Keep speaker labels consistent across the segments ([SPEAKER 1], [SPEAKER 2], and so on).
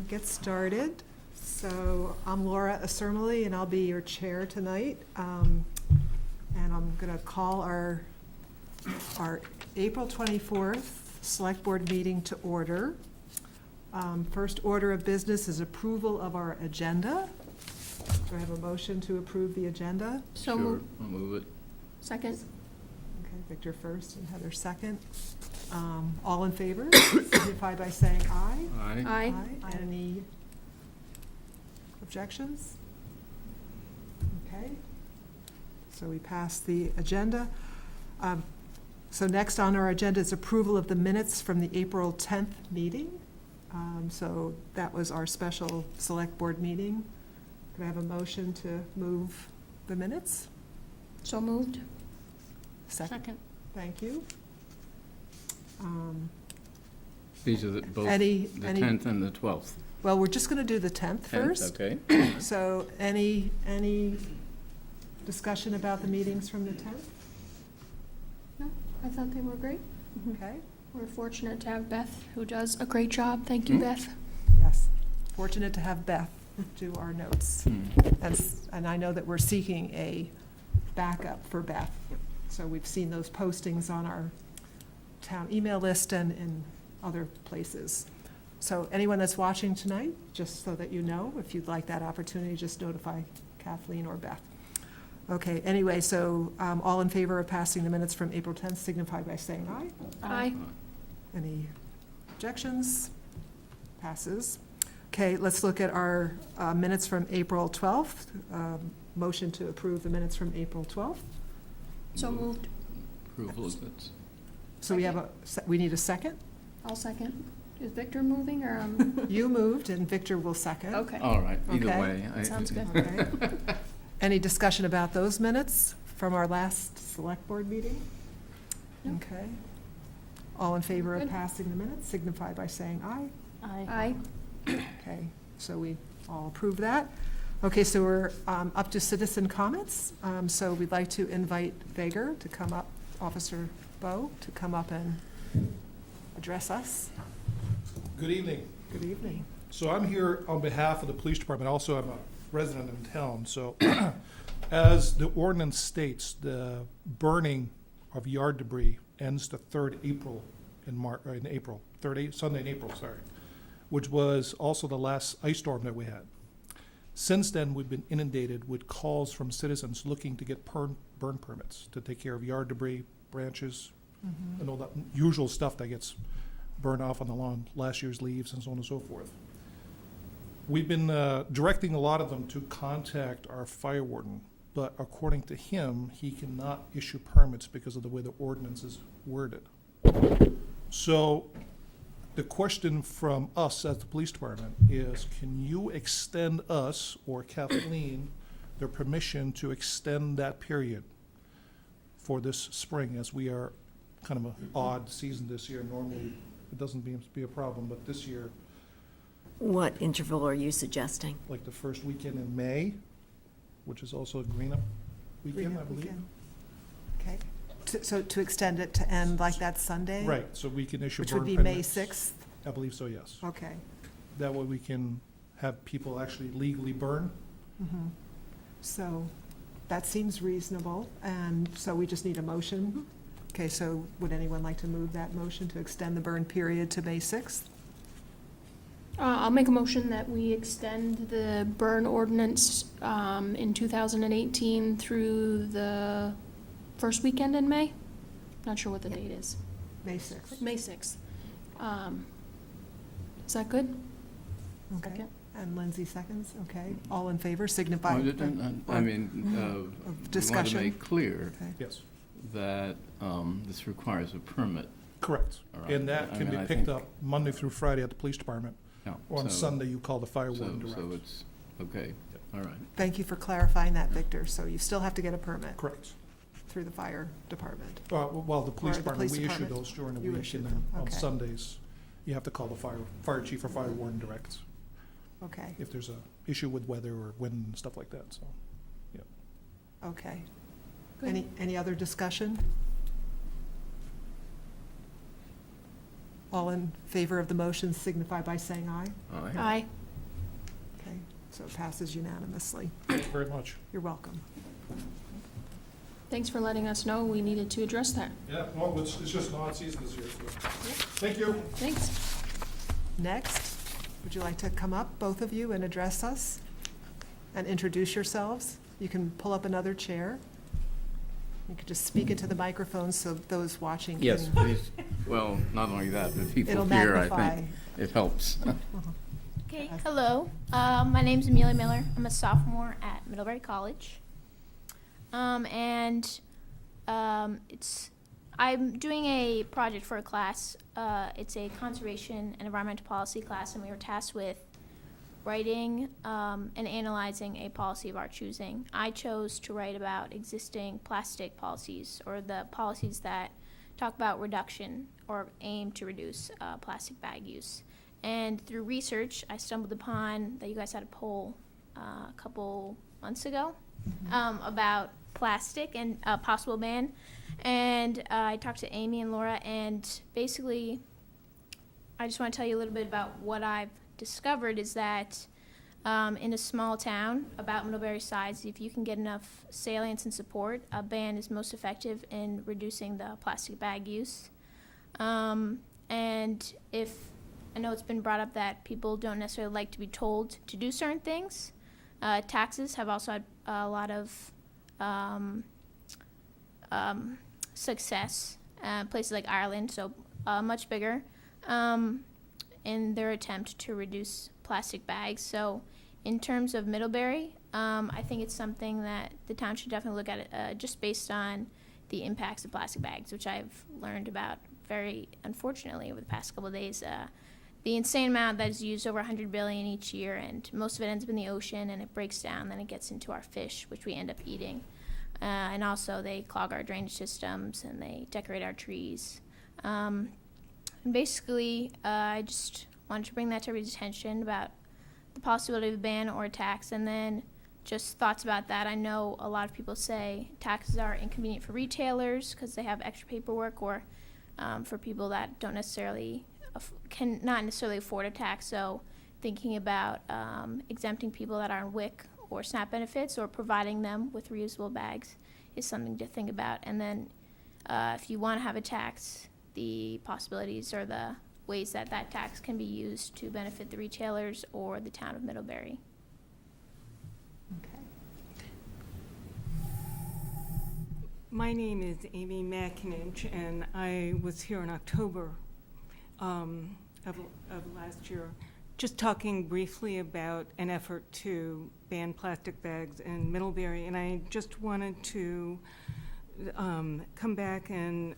[SPEAKER 1] get started. So I'm Laura Acermoli, and I'll be your chair tonight. And I'm going to call our April 24th Select Board meeting to order. First order of business is approval of our agenda. Do I have a motion to approve the agenda?
[SPEAKER 2] So
[SPEAKER 3] Sure, I'll move it.
[SPEAKER 2] Second.
[SPEAKER 1] Okay, Victor first and Heather second. All in favor, signify by saying aye.
[SPEAKER 3] Aye.
[SPEAKER 2] Aye.
[SPEAKER 1] Any objections? Okay. So we passed the agenda. So next on our agenda is approval of the minutes from the April 10th meeting. So that was our special Select Board meeting. Could I have a motion to move the minutes?
[SPEAKER 2] So moved.
[SPEAKER 1] Second. Thank you.
[SPEAKER 3] These are both the
[SPEAKER 1] Any-
[SPEAKER 3] 10th and the 12th.
[SPEAKER 1] Well, we're just going to do the 10th first.
[SPEAKER 3] Okay.
[SPEAKER 1] So any discussion about the meetings from the 10th?
[SPEAKER 2] No, I thought they were great.
[SPEAKER 1] Okay,
[SPEAKER 2] We're fortunate to have Beth, who does a great job. Thank you,
[SPEAKER 3] Hmm.
[SPEAKER 2] Beth.
[SPEAKER 1] yes. Fortunate to have Beth do our notes.
[SPEAKER 3] Hmm.
[SPEAKER 1] And I know that we're seeking a backup for Beth. So we've seen those postings on our town email list and in other places. So anyone that's watching tonight, just so that you know, if you'd like that opportunity, just notify Kathleen or Beth. Okay, anyway, so all in favor of passing the minutes from April 10th signify by saying aye.
[SPEAKER 2] Aye.
[SPEAKER 1] Any objections? Passes. Okay, let's look at our minutes from April 12th. Motion to approve the minutes from April 12th.
[SPEAKER 2] So moved.
[SPEAKER 3] Approval of it.
[SPEAKER 1] So we have we need a second?
[SPEAKER 2] I'll second. Is Victor moving or?
[SPEAKER 1] You moved and Victor will second.
[SPEAKER 2] Okay.
[SPEAKER 3] All right, either
[SPEAKER 1] Okay.
[SPEAKER 3] way.
[SPEAKER 2] That sounds good.
[SPEAKER 1] Okay. Any discussion about those minutes from our last Select Board meeting?
[SPEAKER 2] No.
[SPEAKER 1] Okay. All in favor of
[SPEAKER 2] Good.
[SPEAKER 1] passing the minutes signify by saying aye.
[SPEAKER 2] Aye.
[SPEAKER 1] Okay, so we all approve that. Okay, so we're up to citizen comments. So we'd like to invite Vager to come up, Officer Bowe, to come up and address us.
[SPEAKER 4] Good evening.
[SPEAKER 1] Good evening.
[SPEAKER 4] So I'm here on behalf of the police department. Also, I'm a resident in town. So as the ordinance states, the burning of yard debris ends the third April in April, Sunday in April, sorry, which was also the last ice storm that we had. Since then, we've been inundated with calls from citizens looking to get burn permits to take care of yard debris, branches, and all that usual stuff that gets burned off on the lawn, last year's leaves and so on and so forth. We've been directing a lot of them to contact our fire warden, but according to him, he cannot issue permits because of the way the ordinance is worded. So the question from us as the police department is, can you extend us or Kathleen their permission to extend that period for this spring, as we are kind of an odd season this year? Normally, it doesn't be a problem, but this year,
[SPEAKER 5] What interval are you suggesting?
[SPEAKER 4] like the first weekend in May, which is also a green-up weekend, I believe.
[SPEAKER 1] Okay, so to extend it to end like that Sunday?
[SPEAKER 4] Right, so we can issue
[SPEAKER 1] Which
[SPEAKER 4] burn
[SPEAKER 1] would be
[SPEAKER 4] permits.
[SPEAKER 1] May 6th?
[SPEAKER 4] I believe so, yes.
[SPEAKER 1] Okay.
[SPEAKER 4] That way we can have people actually legally burn.
[SPEAKER 1] Mhm. So that seems reasonable, and so we just need a motion. Okay, so would anyone like to move that motion to extend the burn period to May 6th?
[SPEAKER 2] I'll make a motion that we extend the burn ordinance in 2018 through the first weekend in May. Not sure what the date is.
[SPEAKER 1] May 6th.
[SPEAKER 2] May 6th. Is that good?
[SPEAKER 1] Okay.
[SPEAKER 2] Second.
[SPEAKER 1] And Lindsay seconds, okay. All in favor, signify.
[SPEAKER 3] I mean,
[SPEAKER 1] Of
[SPEAKER 3] we want to
[SPEAKER 1] discussion.
[SPEAKER 3] make clear
[SPEAKER 1] Okay.
[SPEAKER 4] Yes,
[SPEAKER 3] that this requires a permit.
[SPEAKER 4] correct.
[SPEAKER 3] All right.
[SPEAKER 4] And that
[SPEAKER 3] I
[SPEAKER 4] can be
[SPEAKER 3] mean, I
[SPEAKER 4] picked
[SPEAKER 3] think-
[SPEAKER 4] up Monday through Friday at the police department.
[SPEAKER 3] Yeah,
[SPEAKER 4] Or on
[SPEAKER 3] so-
[SPEAKER 4] Sunday, you call the fire warden
[SPEAKER 3] So
[SPEAKER 4] direct.
[SPEAKER 3] it's, okay, all right.
[SPEAKER 1] Thank you for clarifying that, Victor. So you still have to get a permit
[SPEAKER 4] Correct.
[SPEAKER 1] through the fire department.
[SPEAKER 4] Well, the police
[SPEAKER 1] Or the
[SPEAKER 4] department,
[SPEAKER 1] police
[SPEAKER 4] we issue
[SPEAKER 1] department?
[SPEAKER 4] those during the
[SPEAKER 1] You
[SPEAKER 4] week,
[SPEAKER 1] issue
[SPEAKER 4] and then
[SPEAKER 1] them,
[SPEAKER 4] on
[SPEAKER 1] okay.
[SPEAKER 4] Sundays, you have to call the fire chief or fire warden direct
[SPEAKER 1] Okay,
[SPEAKER 4] if there's a issue with weather or wind and stuff like that, so.
[SPEAKER 1] okay.
[SPEAKER 2] Good.
[SPEAKER 1] Any other discussion? All in favor of the motion signify by saying aye.
[SPEAKER 3] Aye.
[SPEAKER 2] Aye.
[SPEAKER 1] Okay, so it passes unanimously.
[SPEAKER 4] Thank you very much.
[SPEAKER 1] You're welcome.
[SPEAKER 2] Thanks for letting us know we needed to address that.
[SPEAKER 4] Yeah, well, it's just not season this year, so. Thank you.
[SPEAKER 2] Thanks.
[SPEAKER 1] Next, would you like to come up, both of you, and address us and introduce yourselves? You can pull up another chair. You could just speak into the microphone so those watching can.
[SPEAKER 3] Yes, please. Well, not only that, but people
[SPEAKER 1] It'll
[SPEAKER 3] here, I
[SPEAKER 1] magnify.
[SPEAKER 3] think, it helps.
[SPEAKER 6] Okay, hello. My name's Amelia Miller. I'm a sophomore at Middlebury College. I'm doing a project for a class. It's a conservation and environmental policy class, and we were tasked with writing and analyzing a policy of our choosing. I chose to write about existing plastic policies, or the policies that talk about reduction or aim to reduce plastic bag use. And through research, I stumbled upon that you guys had a poll a couple months ago about plastic and a possible ban. And I talked to Amy and Laura, and basically, I just want to tell you a little bit about what I've discovered is that in a small town about Middlebury size, if you can get enough salience and support, a ban is most effective in reducing the plastic bag use. And if I know it's been brought up that people don't necessarily like to be told to do certain things, taxes have also had a lot of success. Places like Ireland, so much bigger, in their attempt to reduce plastic bags. So in terms of Middlebury, I think it's something that the town should definitely look at just based on the impacts of plastic bags, which I've learned about very unfortunately over the past couple of days. The insane amount that is used, over 100 billion each year, and most of it ends up in the ocean and it breaks down, then it gets into our fish, which we end up eating. And also they clog our drainage systems and they decorate our trees. And basically, I just wanted to bring that to everybody's attention about the possibility of a ban or a tax, and then just thoughts about that. I know a lot of people say taxes are inconvenient for retailers because they have extra paperwork, or for people that don't necessarily can not necessarily afford a tax. So thinking about exempting people that are on WIC or SNAP benefits, or providing them with reusable bags, is something to think about. And then if you want to have a tax, the possibilities or the ways that that tax can be used to benefit the retailers or the town of Middlebury.
[SPEAKER 1] Okay.
[SPEAKER 7] My name is Amy McInich, and I was here in October of last year, just talking briefly about an effort to ban plastic bags in Middlebury. And I just wanted to come back and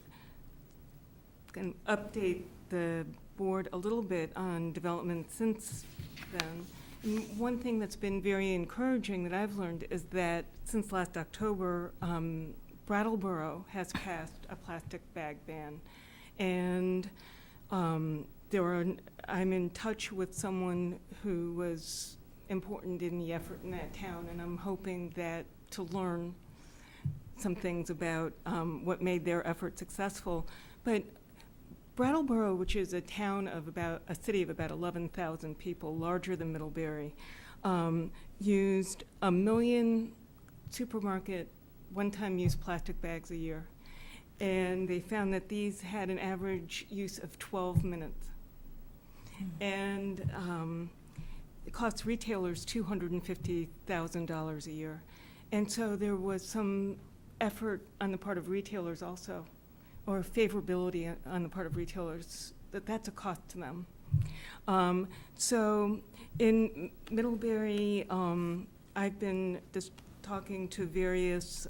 [SPEAKER 7] update the board a little bit on development since then. And one thing that's been very encouraging that I've learned is that since last October, Brattleboro has passed a plastic bag ban. And I'm in touch with someone who was important in the effort in that town, and I'm hoping that to learn some things about what made their effort successful. But Brattleboro, which is a city of about 11,000 people, larger than Middlebury, used 1 million supermarket one-time use plastic bags a year. And they found that these had an average use of 12 minutes. And it costs retailers $250,000 a year. And so there was some effort on the part of retailers also, or favorability on the part of retailers, that's a cost to them. So in Middlebury, I've been just talking to various,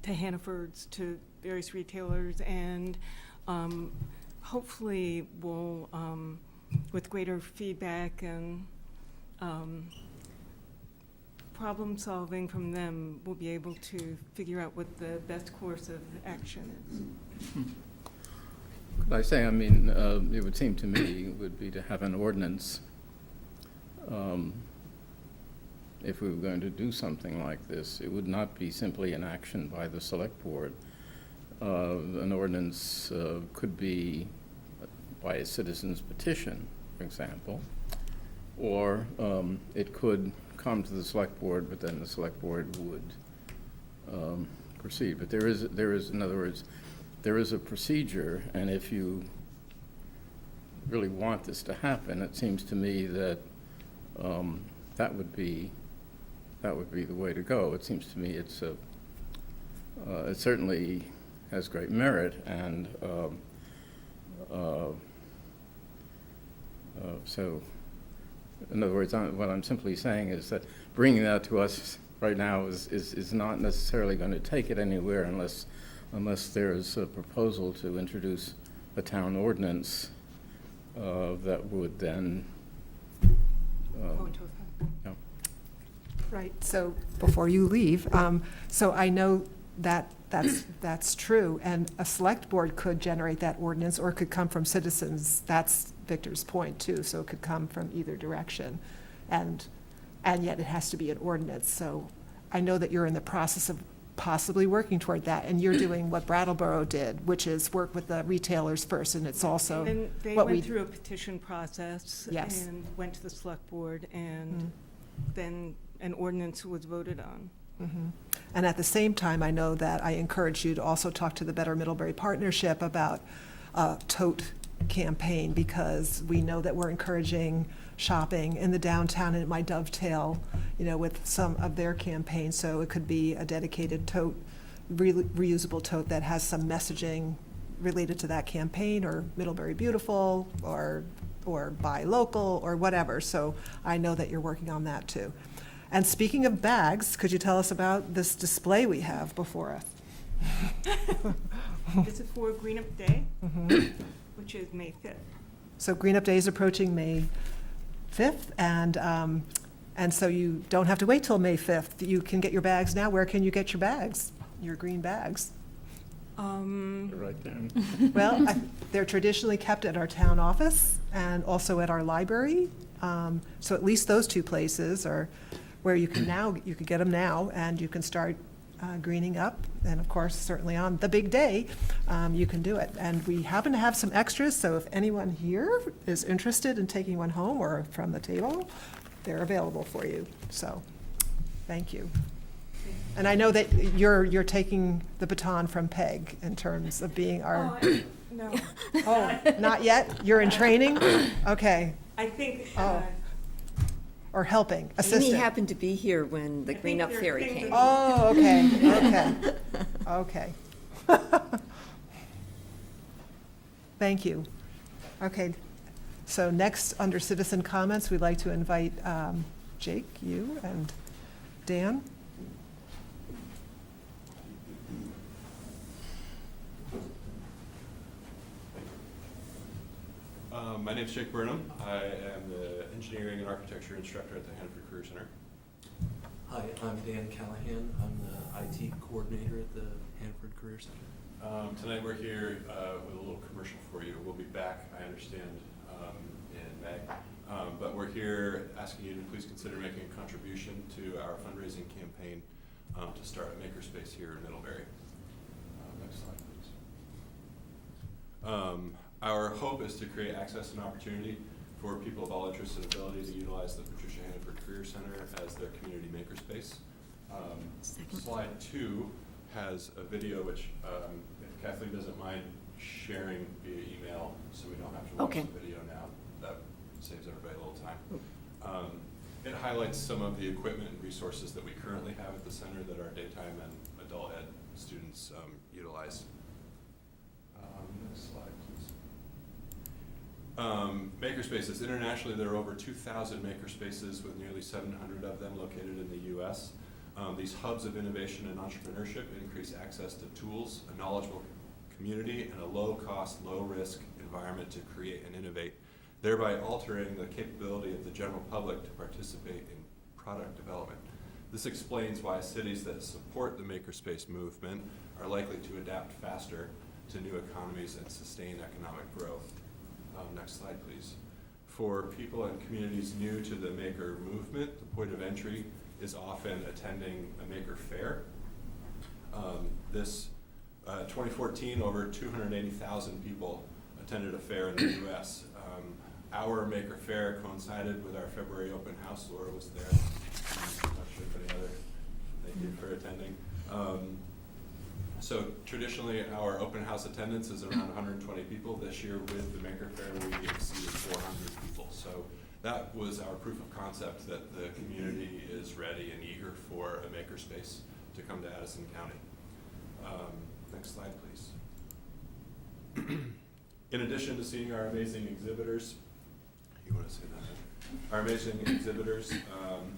[SPEAKER 7] to Hannaford's, to various retailers, and hopefully we'll, with greater feedback and problem solving from them, we'll be able to figure out what the best course of action is.
[SPEAKER 3] Could I say, I mean, it would seem to me would be to have an ordinance, if we were going to do something like this. It would not be simply an action by the Select Board. An ordinance could be by a citizen's petition, for example, or it could come to the select board, but then the select board would proceed. But there is, in other words, there is a procedure, and if you really want this to happen, it seems to me that that would be the way to go. It seems to me it certainly has great merit, and so, in other words, what I'm simply saying is that bringing that to us right now is not necessarily going to take it anywhere unless there's a proposal to introduce a town ordinance that would then
[SPEAKER 7] Go into effect.
[SPEAKER 3] no.
[SPEAKER 1] Right, so before you leave, so I know that that's true, and a select board could generate that ordinance, or it could come from citizens. That's Victor's point too, so it could come from either direction. And yet it has to be an ordinance, so I know that you're in the process of possibly working toward that, and you're doing what Brattleboro did, which is work with the retailers first, and it's also
[SPEAKER 7] And they
[SPEAKER 1] what
[SPEAKER 7] went
[SPEAKER 1] we,
[SPEAKER 7] through a petition process.
[SPEAKER 1] Yes.
[SPEAKER 7] And went to the select board, and
[SPEAKER 1] Mm.
[SPEAKER 7] then an ordinance was voted on.
[SPEAKER 1] Mhm. And at the same time, I know that I encourage you to also talk to the Better Middlebury Partnership about a tote campaign, because we know that we're encouraging shopping in the downtown, and it might dovetail, with some of their campaigns. So it could be a dedicated tote, reusable tote that has some messaging related to that campaign, or Middlebury Beautiful, or Buy Local, or whatever. So I know that you're working on that too. And speaking of bags, could you tell us about this display we have before us?
[SPEAKER 7] This is for Green Up Day,
[SPEAKER 1] Mhm.
[SPEAKER 7] which is May 5th.
[SPEAKER 1] So Green Up Day is approaching May 5th, and so you don't have to wait till May 5th. You can get your bags now. Where can you get your bags, your green bags?
[SPEAKER 3] Right there.
[SPEAKER 1] Well, they're traditionally kept at our town office and also at our library. So at least those two places are where you can get them now, and you can start greening up. And of course, certainly on the big day, you can do it. And we happen to have some extras, so if anyone here is interested in taking one home or from the table, they're available for you. So, thank you. And I know that you're taking the baton from Peg in terms of being our,
[SPEAKER 7] No,
[SPEAKER 1] oh, not yet? You're in training? Okay.
[SPEAKER 7] I think,
[SPEAKER 1] Oh. Or helping,
[SPEAKER 5] Amy
[SPEAKER 1] assistant?
[SPEAKER 5] happened to be here when the
[SPEAKER 7] I
[SPEAKER 5] Green
[SPEAKER 7] think
[SPEAKER 5] Up
[SPEAKER 7] there are
[SPEAKER 5] Theory
[SPEAKER 7] things
[SPEAKER 5] came.
[SPEAKER 7] that-
[SPEAKER 1] Oh, okay. Thank you. Okay, so next, under citizen comments, we'd like to invite Jake, you, and Dan.
[SPEAKER 8] My name's Jake Burnham. I am the engineering and architecture instructor at the Hanford Career Center.
[SPEAKER 9] Hi, I'm Dan Callahan. I'm the IT coordinator at the Hanford Career Center.
[SPEAKER 8] Tonight we're here with a little commercial for you. We'll be back, I understand, in May. But we're here asking you to please consider making a contribution to our fundraising campaign to start a makerspace here in Middlebury. Next slide, please. Our hope is to create access and opportunity for people of all interests and ability to utilize the Patricia Hannaford Career Center as their community makerspace. Slide 2 has a video which, if Kathleen doesn't mind sharing via email, so we don't have to watch
[SPEAKER 5] Okay.
[SPEAKER 8] the video now, that saves everybody a little time. It highlights some of the equipment and resources that we currently have at the center that our daytime and adult ed students utilize. Next slide, please. Makerspaces. Internationally, there are over 2,000 makerspaces with nearly 700 of them located in the U.S. These hubs of innovation and entrepreneurship increase access to tools, a knowledgeable community, and a low-cost, low-risk environment to create and innovate, thereby altering the capability of the general public to participate in product development. This explains why cities that support the makerspace movement are likely to adapt faster to new economies and sustain economic growth. Next slide, please. For people and communities new to the maker movement, the point of entry is often attending a maker fair. 2014, over 280,000 people attended a fair in the US. Our Maker Fair coincided with our February open house. Laura was there. I'm not sure if any other, thank you for attending. So traditionally, our open house attendance is around 120 people. This year with the Maker Fair, we exceeded 400 people. So that was our proof of concept that the community is ready and eager for a makerspace to come to Addison County. Next slide, please. In addition to seeing our amazing exhibitors, you want to say that? Our amazing exhibitors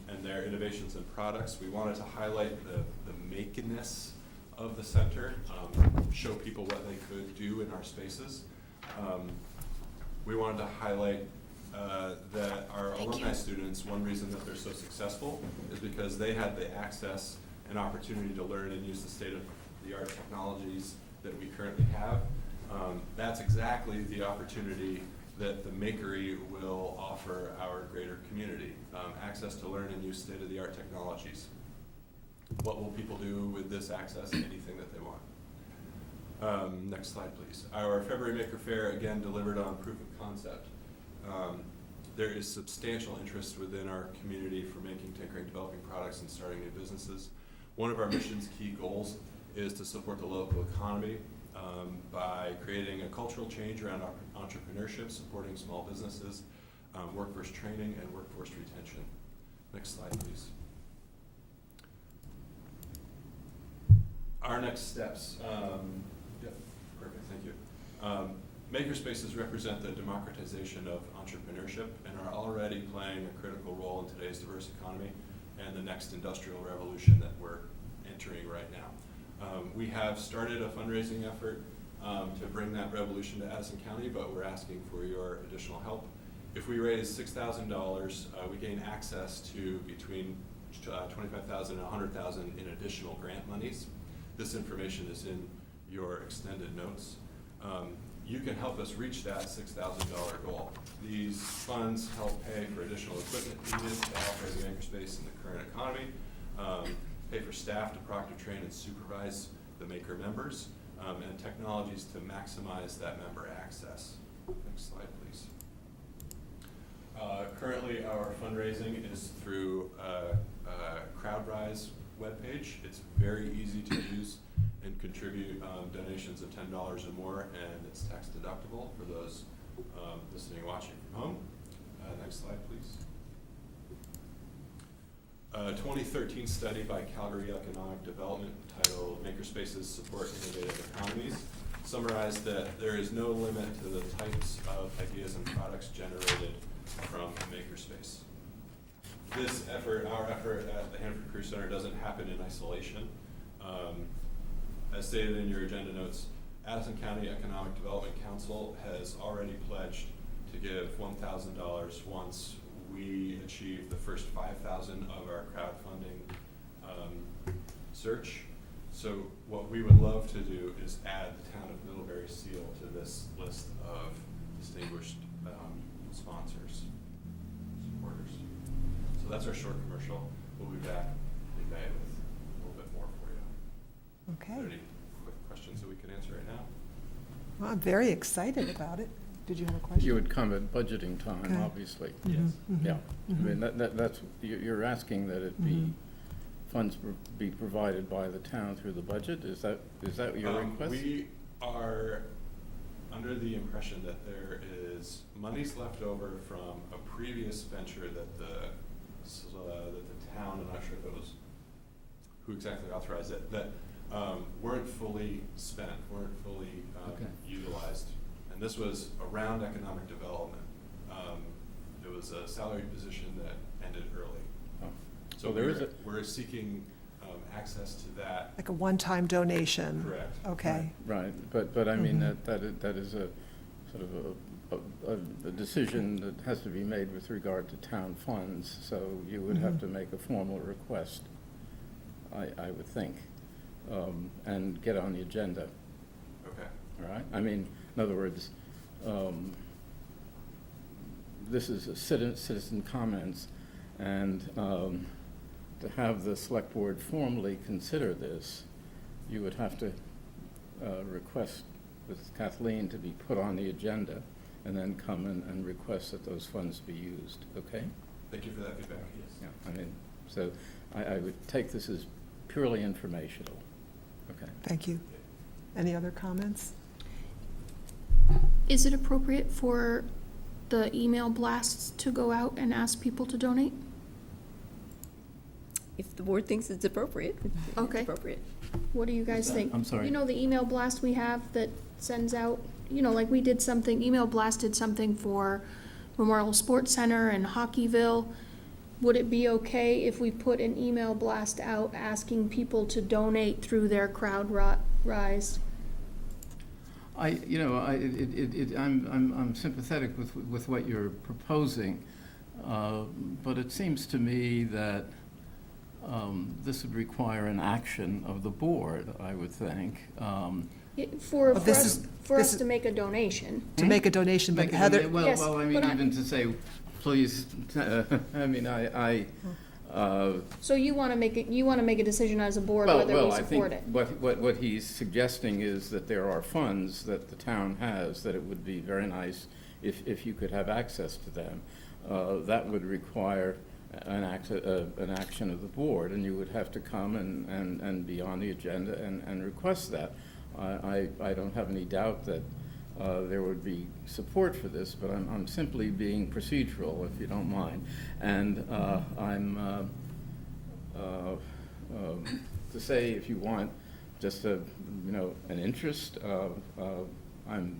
[SPEAKER 8] and their innovations and products, we wanted to highlight the makiness of the center, show people what they could do in our spaces. We wanted to highlight that our alumni students, one reason that they're so successful is because they had the access and opportunity to learn and use the state-of-the-art technologies that we currently have. That's exactly the opportunity that the Makery will offer our greater community, access to learn and use state-of-the-art technologies. What will people do with this access? Anything that they want. Next slide, please. Our February Maker Fair, again, delivered on proof of concept. There is substantial interest within our community for making, tinkering, developing products, and starting new businesses. One of our mission's key goals is to support the local economy by creating a cultural change around entrepreneurship, supporting small businesses, workforce training, and workforce retention. Next slide, please. Our next steps. Yep, perfect, thank you. Makerspaces represent the democratization of entrepreneurship and are already playing a critical role in today's diverse economy and the next industrial revolution that we're entering right now. We have started a fundraising effort to bring that revolution to Addison County, but we're asking for your additional help. If we raise $6,000, we gain access to between $25,000 and $100,000 in additional grant monies. This information is in your extended notes. You can help us reach that $6,000 goal. These funds help pay for additional equipment needed to operate the makerspace in the current economy, pay for staff to proctor, train, and supervise the maker members, and technologies to maximize that member access. Next slide, please. Currently, our fundraising is through CrowdRise webpage. It's very easy to use and contribute donations of $10 or more, and it's tax deductible for those listening and watching from home. Next slide, please. A 2013 study by Calgary Economic Development titled Makerspaces Support Innovative Economies summarized that there is no limit to the types of ideas and products generated from a makerspace. This effort, our effort at the Hanford Career Center, doesn't happen in isolation. As stated in your agenda notes, Addison County Economic Development Council has already pledged to give $1,000 once we achieve the first 5,000 of our crowdfunding search. So what we would love to do is add the town of Middlebury seal to this list of distinguished sponsors, supporters. So that's our short commercial. We'll be back in May with a little bit more for you.
[SPEAKER 1] Okay.
[SPEAKER 8] Are there any quick questions that we can answer right now?
[SPEAKER 1] Well, I'm very excited about it. Did you have a question?
[SPEAKER 3] You would come at budgeting time,
[SPEAKER 1] Okay.
[SPEAKER 3] obviously.
[SPEAKER 1] Mhm,
[SPEAKER 8] Yes.
[SPEAKER 1] mhm,
[SPEAKER 3] Yeah, I
[SPEAKER 1] mhm.
[SPEAKER 3] mean, that's, you're asking that it be,
[SPEAKER 1] Mhm.
[SPEAKER 3] funds be provided by the town through the budget? Is that your request?
[SPEAKER 8] We are under the impression that there is monies left over from a previous venture that the town, I'm not sure if it was who exactly authorized it, that weren't fully spent, weren't fully
[SPEAKER 3] Okay.
[SPEAKER 8] utilized. And this was around economic development. It was a salaried position that ended early.
[SPEAKER 3] Oh.
[SPEAKER 8] So
[SPEAKER 3] there is
[SPEAKER 8] we're seeking access to that.
[SPEAKER 1] Like a one-time donation?
[SPEAKER 8] Correct.
[SPEAKER 1] Okay.
[SPEAKER 3] Right, but I mean,
[SPEAKER 1] Mhm.
[SPEAKER 3] that is a sort of a decision that has to be made with regard to town funds, so you would have
[SPEAKER 1] Mhm.
[SPEAKER 3] to make a formal request, I would think, and get on the agenda,
[SPEAKER 8] Okay.
[SPEAKER 3] all right? I mean, in other words, this is a citizen comments, and to have the select board formally consider this, you would have to request with Kathleen to be put on the agenda, and then come and request that those funds be used, okay?
[SPEAKER 8] Thank you for that feedback.
[SPEAKER 3] Yeah, I mean, so I would take this as purely informational, okay?
[SPEAKER 1] Thank you. Any other comments?
[SPEAKER 2] Is it appropriate for the email blasts to go out and ask people to donate?
[SPEAKER 5] If the board thinks it's appropriate, it's
[SPEAKER 2] Okay.
[SPEAKER 5] appropriate.
[SPEAKER 2] What do you guys
[SPEAKER 3] that?
[SPEAKER 2] think?
[SPEAKER 3] I'm sorry?
[SPEAKER 2] You know the email blast we have that sends out, you know, like we did something, email blasted something for Memorial Sports Center and Hockeyville. Would it be okay if we put an email blast out asking people to donate through their rise?
[SPEAKER 3] I'm sympathetic with what you're proposing, but it seems to me that this would require an action of the board, I would think.
[SPEAKER 2] For
[SPEAKER 1] this
[SPEAKER 2] us,
[SPEAKER 1] is-
[SPEAKER 2] for
[SPEAKER 1] this
[SPEAKER 2] us
[SPEAKER 1] is-
[SPEAKER 2] to make a donation.
[SPEAKER 1] To make a donation, but
[SPEAKER 3] Make it-
[SPEAKER 1] Heather,
[SPEAKER 3] Well,
[SPEAKER 2] Yes,
[SPEAKER 3] I mean,
[SPEAKER 2] but I-
[SPEAKER 3] even to say, please, I mean,
[SPEAKER 2] So you wanna make a decision as a board whether we
[SPEAKER 3] I think
[SPEAKER 2] support it?
[SPEAKER 3] what he's suggesting is that there are funds that the town has, that it would be very nice if you could have access to them. That would require an action of the board, and you would have to come and be on the agenda and request that. I don't have any doubt that there would be support for this, but I'm simply being procedural, if you don't mind. And to say, if you want, just an interest, I'm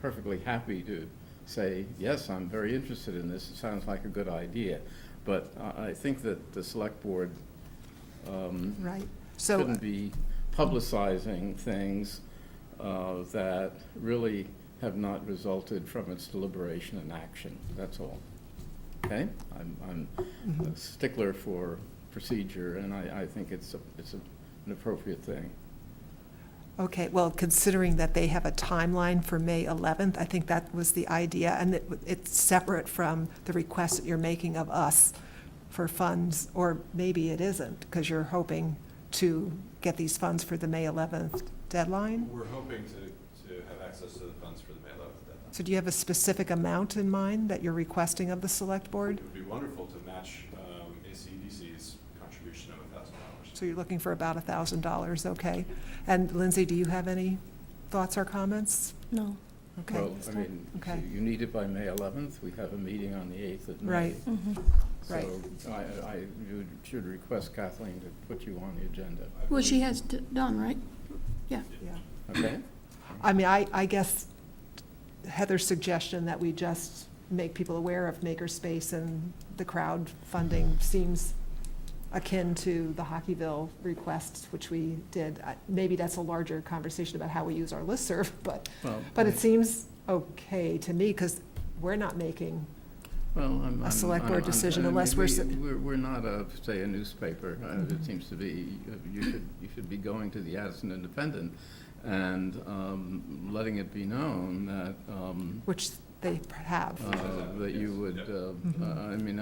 [SPEAKER 3] perfectly happy to say, yes, I'm very interested in this, it sounds like a good idea. But I think that the select board
[SPEAKER 1] right. So,
[SPEAKER 3] shouldn't be publicizing things that really have not resulted from its deliberation and action, that's all. Okay? I'm a stickler for procedure, and I think it's an appropriate thing.
[SPEAKER 1] okay, well, considering that they have a timeline for May 11th, I think that was the idea, and it's separate from the request that you're making of us for funds, or maybe it isn't, because you're hoping to get these funds for the May 11th deadline?
[SPEAKER 8] We're hoping to have access to the funds for the May 11th deadline.
[SPEAKER 1] So do you have a specific amount in mind that you're requesting of the select board?
[SPEAKER 8] It would be wonderful to match ACDC's contribution of $1,000.
[SPEAKER 1] So you're looking for about $1,000, okay. And Lindsay, do you have any thoughts or comments?
[SPEAKER 5] No.
[SPEAKER 1] Okay.
[SPEAKER 3] Well, I mean,
[SPEAKER 1] Okay.
[SPEAKER 3] you need it by May 11th, we have a meeting on the 8th of May.
[SPEAKER 1] Right. Right.
[SPEAKER 3] So you should request Kathleen to put you on the agenda,
[SPEAKER 2] Well, she has done, right? Yeah.
[SPEAKER 1] Yeah.
[SPEAKER 3] okay?
[SPEAKER 1] I mean, I guess Heather's suggestion that we just make people aware of makerspace and the crowdfunding seems akin to the Hockeyville requests, which we did. Maybe that's a larger conversation about how we use our listserv, but
[SPEAKER 3] Well,
[SPEAKER 1] it seems okay to me, because we're not making,
[SPEAKER 3] Well,
[SPEAKER 1] a select board decision unless
[SPEAKER 3] we're not say, a newspaper. It seems to be, you should be going to the Addison Independent and letting it be known that,
[SPEAKER 1] which they have.
[SPEAKER 3] that you would, I mean,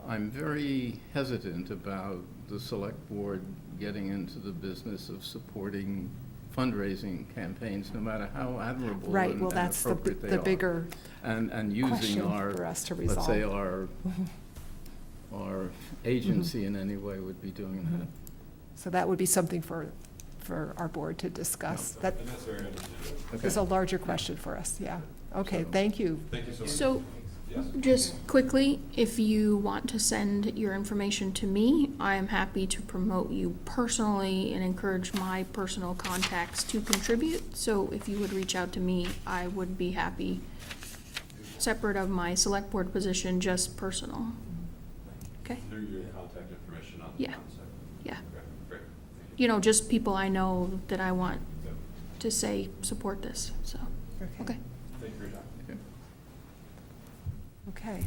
[SPEAKER 3] I'm very hesitant about the select board getting into the business of supporting fundraising campaigns, no matter how admirable
[SPEAKER 1] Right,
[SPEAKER 3] and
[SPEAKER 1] well, that's
[SPEAKER 3] appropriate they
[SPEAKER 1] the
[SPEAKER 3] are.
[SPEAKER 1] bigger
[SPEAKER 3] And using
[SPEAKER 1] question
[SPEAKER 3] our,
[SPEAKER 1] for us to
[SPEAKER 3] let's say,
[SPEAKER 1] resolve.
[SPEAKER 3] our agency in any way would be doing that.
[SPEAKER 1] So that would be something for our board to discuss. That
[SPEAKER 8] And that's very understandable.
[SPEAKER 1] is a larger question for us, yeah. Okay,
[SPEAKER 3] So-
[SPEAKER 1] thank you.
[SPEAKER 8] Thank you so much.
[SPEAKER 2] So,
[SPEAKER 8] Yes.
[SPEAKER 2] just quickly, if you want to send your information to me, I am happy to promote you personally and encourage my personal contacts to contribute. So if you would reach out to me, I would be happy, separate of my select board position, just personal. Okay?
[SPEAKER 8] Through your contact information on the
[SPEAKER 2] Yeah.
[SPEAKER 8] site.
[SPEAKER 2] Yeah.
[SPEAKER 8] Okay, great. Thank
[SPEAKER 2] You know, just people I know that I want
[SPEAKER 8] you.
[SPEAKER 2] to say, support this, so, okay.
[SPEAKER 8] Thank you for your time.
[SPEAKER 1] Okay.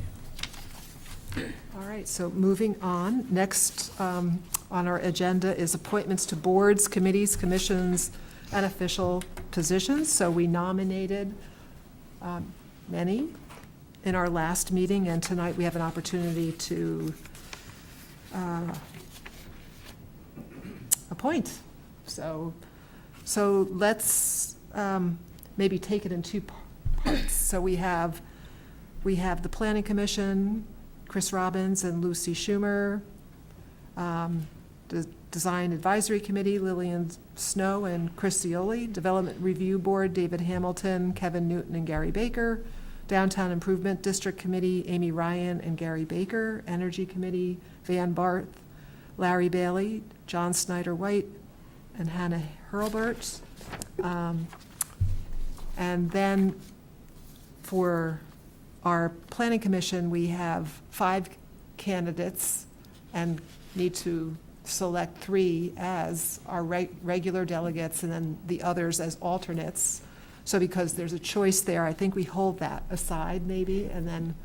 [SPEAKER 1] All right, so moving on. Next on our agenda is appointments to boards, committees, commissions, and official positions. So we nominated many in our last meeting, and tonight we have an opportunity to appoint. So So let's maybe take it in two parts. So we have the Planning Commission, Chris Robbins and Lucy Schumer. The Design Advisory Committee, Lillian Snow and Chris Cioli. Development Review Board, David Hamilton, Kevin Newton, and Gary Baker. Downtown Improvement District Committee, Amy Ryan and Gary Baker. Energy Committee, Van Barth, Larry Bailey, John Snyder White, and Hannah Hurlbert. And then for our Planning Commission, we have 5 candidates and need to select 3 as our regular delegates and then the others as alternates. So because there's a choice there, I think we hold that aside maybe, and then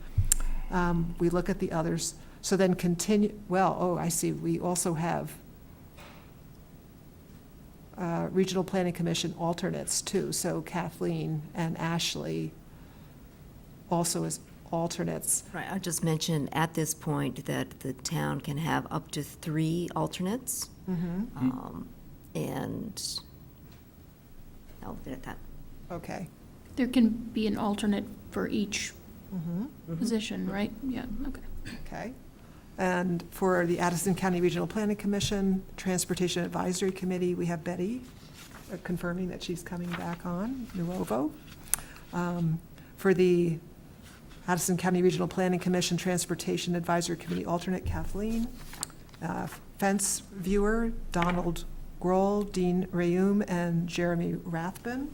[SPEAKER 1] we look at the others. So then continue, I see, we also have Regional Planning Commission alternates too. So Kathleen and Ashley also as alternates.
[SPEAKER 5] Right, I'll just mention at this point that the town can have up to 3 alternates. And I'll leave it at that.
[SPEAKER 1] Okay.
[SPEAKER 2] There can be an alternate for each position, right? Yeah, okay.
[SPEAKER 1] Okay. And for the Addison County Regional Planning Commission, Transportation Advisory Committee, we have Betty confirming that she's coming back on, Nuovo. For the Addison County Regional Planning Commission, Transportation Advisory Committee alternate, Kathleen. Fence viewer, Donald Grohl, Dean Rayum, and Jeremy Rathbun.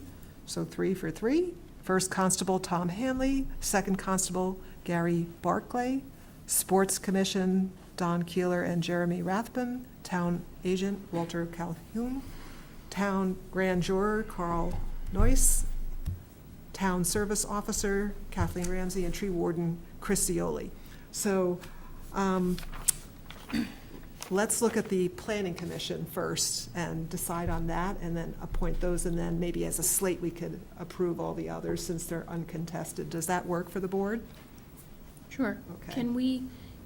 [SPEAKER 1] So 3 for 3. First Constable, Tom Hanley. Second Constable, Gary Barclay. Sports Commission, Don Keeler and Jeremy Rathbun. Town Agent, Walter Calhoun. Town Grand Juror, Carl Noyce. Town Service Officer, Kathleen Ramsey, and Tree Warden, Chris Cioli. So let's look at the Planning Commission first and decide on that, and then appoint those, and then maybe as a slate, we could approve all the others since they're uncontested. Does that work for the board?
[SPEAKER 2] Sure.
[SPEAKER 1] Okay.
[SPEAKER 2] Can we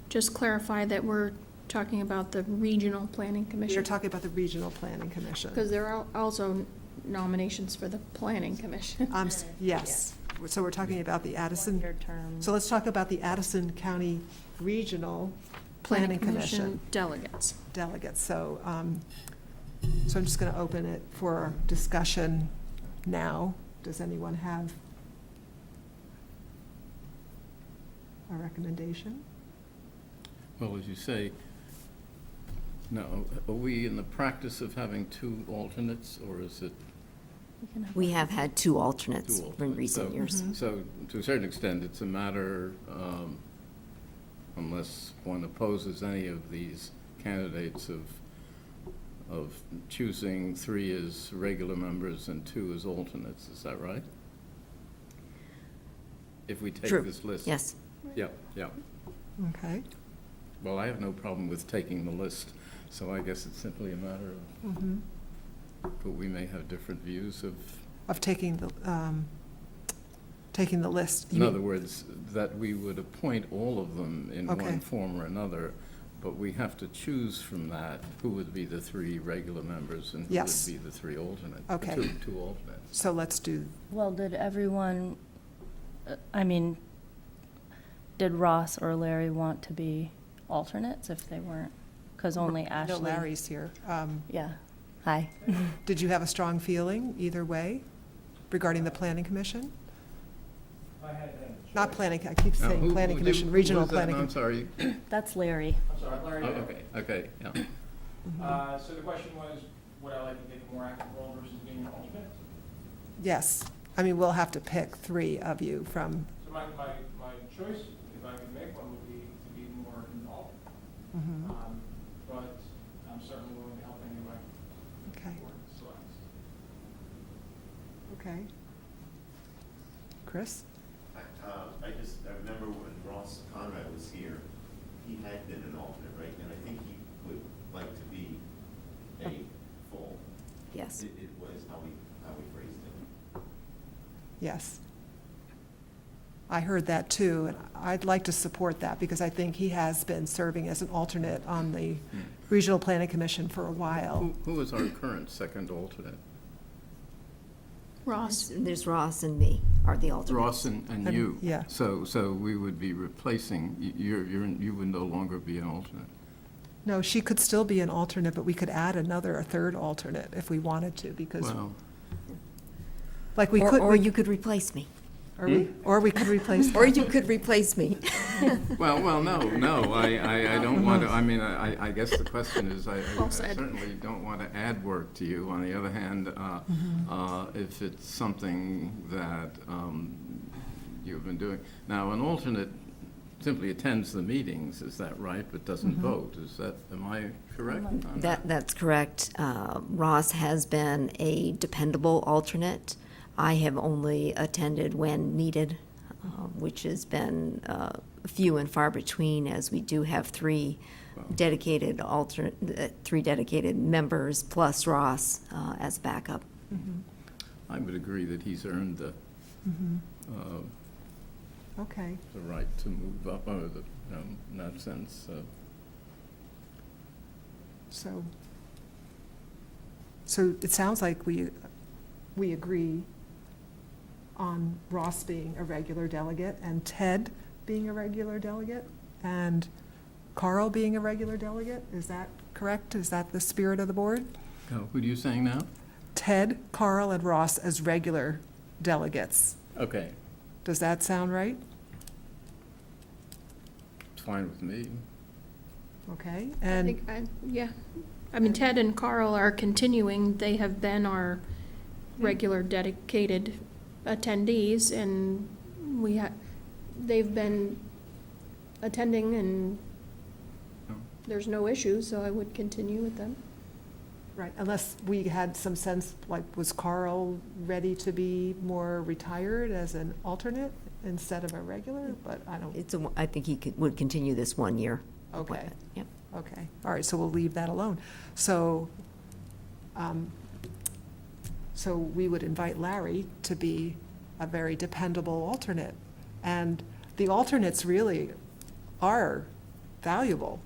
[SPEAKER 2] just clarify that we're talking about the Regional Planning
[SPEAKER 1] You're
[SPEAKER 2] Commission?
[SPEAKER 1] talking about the Regional Planning Commission.
[SPEAKER 2] Because there are also nominations for the Planning Commission.
[SPEAKER 1] Yes. So we're talking about the Addison, so let's talk about the Addison County Regional Planning Commission
[SPEAKER 2] Delegates.
[SPEAKER 1] delegates. So I'm just going to open it for discussion now. Does anyone have a recommendation?
[SPEAKER 3] Well, as you say, now, are we in the practice of having 2 alternates, or is it
[SPEAKER 5] We have had 2 alternates
[SPEAKER 3] 2
[SPEAKER 5] in
[SPEAKER 3] alternates?
[SPEAKER 5] recent
[SPEAKER 3] So-
[SPEAKER 5] years.
[SPEAKER 3] So, to a certain extent, it's a matter, unless one opposes any of these candidates, of choosing 3 as regular members and 2 as alternates, is that right? If we take
[SPEAKER 5] True.
[SPEAKER 3] this list?
[SPEAKER 5] Yes.
[SPEAKER 3] Yeah, yeah.
[SPEAKER 1] Okay.
[SPEAKER 3] Well, I have no problem with taking the list, so I guess it's simply a matter of, but we may have different views
[SPEAKER 1] Of taking the list.
[SPEAKER 3] in other words, that we would appoint all of them in
[SPEAKER 1] Okay.
[SPEAKER 3] one form or another, but we have to choose from that who would be the 3 regular members and who
[SPEAKER 1] Yes.
[SPEAKER 3] would be the 3 alternates.
[SPEAKER 1] Okay.
[SPEAKER 3] Two alternates.
[SPEAKER 1] So let's do,
[SPEAKER 10] Well, did everyone, did Ross or Larry want to be alternates if they weren't? Because only
[SPEAKER 1] no,
[SPEAKER 10] Ashley.
[SPEAKER 1] Larry's here.
[SPEAKER 10] Yeah. Hi.
[SPEAKER 1] Did you have a strong feeling either way regarding the Planning Commission? Not planning, I keep
[SPEAKER 3] Now,
[SPEAKER 1] saying
[SPEAKER 3] who-
[SPEAKER 1] Planning
[SPEAKER 3] who-
[SPEAKER 1] Commission,
[SPEAKER 3] who
[SPEAKER 1] Regional
[SPEAKER 3] was that?
[SPEAKER 1] Planning.
[SPEAKER 3] No, I'm sorry.
[SPEAKER 10] That's Larry.
[SPEAKER 3] Oh, okay, yeah.
[SPEAKER 11] So the question was, would I like to take a more active role versus being an alternate?
[SPEAKER 1] Yes. I mean, we'll have to pick 3 of you from,
[SPEAKER 11] So my choice, if I could make one, would be to be more involved. But I'm certainly willing to help anybody
[SPEAKER 1] okay,
[SPEAKER 11] board selects.
[SPEAKER 1] okay. Chris?
[SPEAKER 12] I remember when Ross Conrad was here, he had been an alternate, right? And I think he would like to be a full.
[SPEAKER 5] Yes.
[SPEAKER 12] It was how we phrased it.
[SPEAKER 1] Yes. I heard that too, and I'd like to support that because I think he has been serving as an alternate on the Regional Planning Commission for a while.
[SPEAKER 3] Who is our current second alternate?
[SPEAKER 2] Ross.
[SPEAKER 5] There's Ross and me are the alternates.
[SPEAKER 3] Ross and you.
[SPEAKER 1] Yeah.
[SPEAKER 3] So we would be replacing, you would no longer be an alternate.
[SPEAKER 1] No, she could still be an alternate, but we could add a third alternate if we wanted to, because,
[SPEAKER 3] Well,
[SPEAKER 1] like, we
[SPEAKER 5] Or-
[SPEAKER 1] could.
[SPEAKER 5] Or you could replace me.
[SPEAKER 1] Or we could replace.
[SPEAKER 5] Or you could replace me.
[SPEAKER 3] well, no, I don't want to, I mean, I guess the question is, I
[SPEAKER 2] Well said.
[SPEAKER 3] certainly don't want to add work to you. On the other hand, if it's something that you've been doing. Now, an alternate simply attends the meetings, is that right, but doesn't vote? Am I correct on that?
[SPEAKER 5] That's correct. Ross has been a dependable alternate. I have only attended when needed, which has been few and far between, as we do have three dedicated members plus Ross as backup.
[SPEAKER 3] I would agree that he's earned the
[SPEAKER 1] Okay.
[SPEAKER 3] the right to move up, or in that sense.
[SPEAKER 1] So it sounds like we agree on Ross being a regular delegate, and Ted being a regular delegate, and Carl being a regular delegate. Is that correct? Is that the spirit of the board?
[SPEAKER 3] Who are you saying now?
[SPEAKER 1] Ted, Carl, and Ross as regular delegates.
[SPEAKER 3] Okay,
[SPEAKER 1] Does that sound right?
[SPEAKER 3] it's fine with me.
[SPEAKER 1] Okay,
[SPEAKER 2] I
[SPEAKER 1] and,
[SPEAKER 2] think, yeah. I mean, Ted and Carl are continuing. They have been our regular dedicated attendees, and they've been attending, and there's no issue, so I would continue with them.
[SPEAKER 1] right, unless we had some sense, like, was Carl ready to be more retired as an alternate instead of a regular? But I don't,
[SPEAKER 5] I think he would continue this 1 year.
[SPEAKER 1] okay.
[SPEAKER 5] appointment. Yep.
[SPEAKER 1] Okay, all right, so we'll leave that alone. So, so we would invite Larry to be a very dependable alternate. And the alternates really are valuable,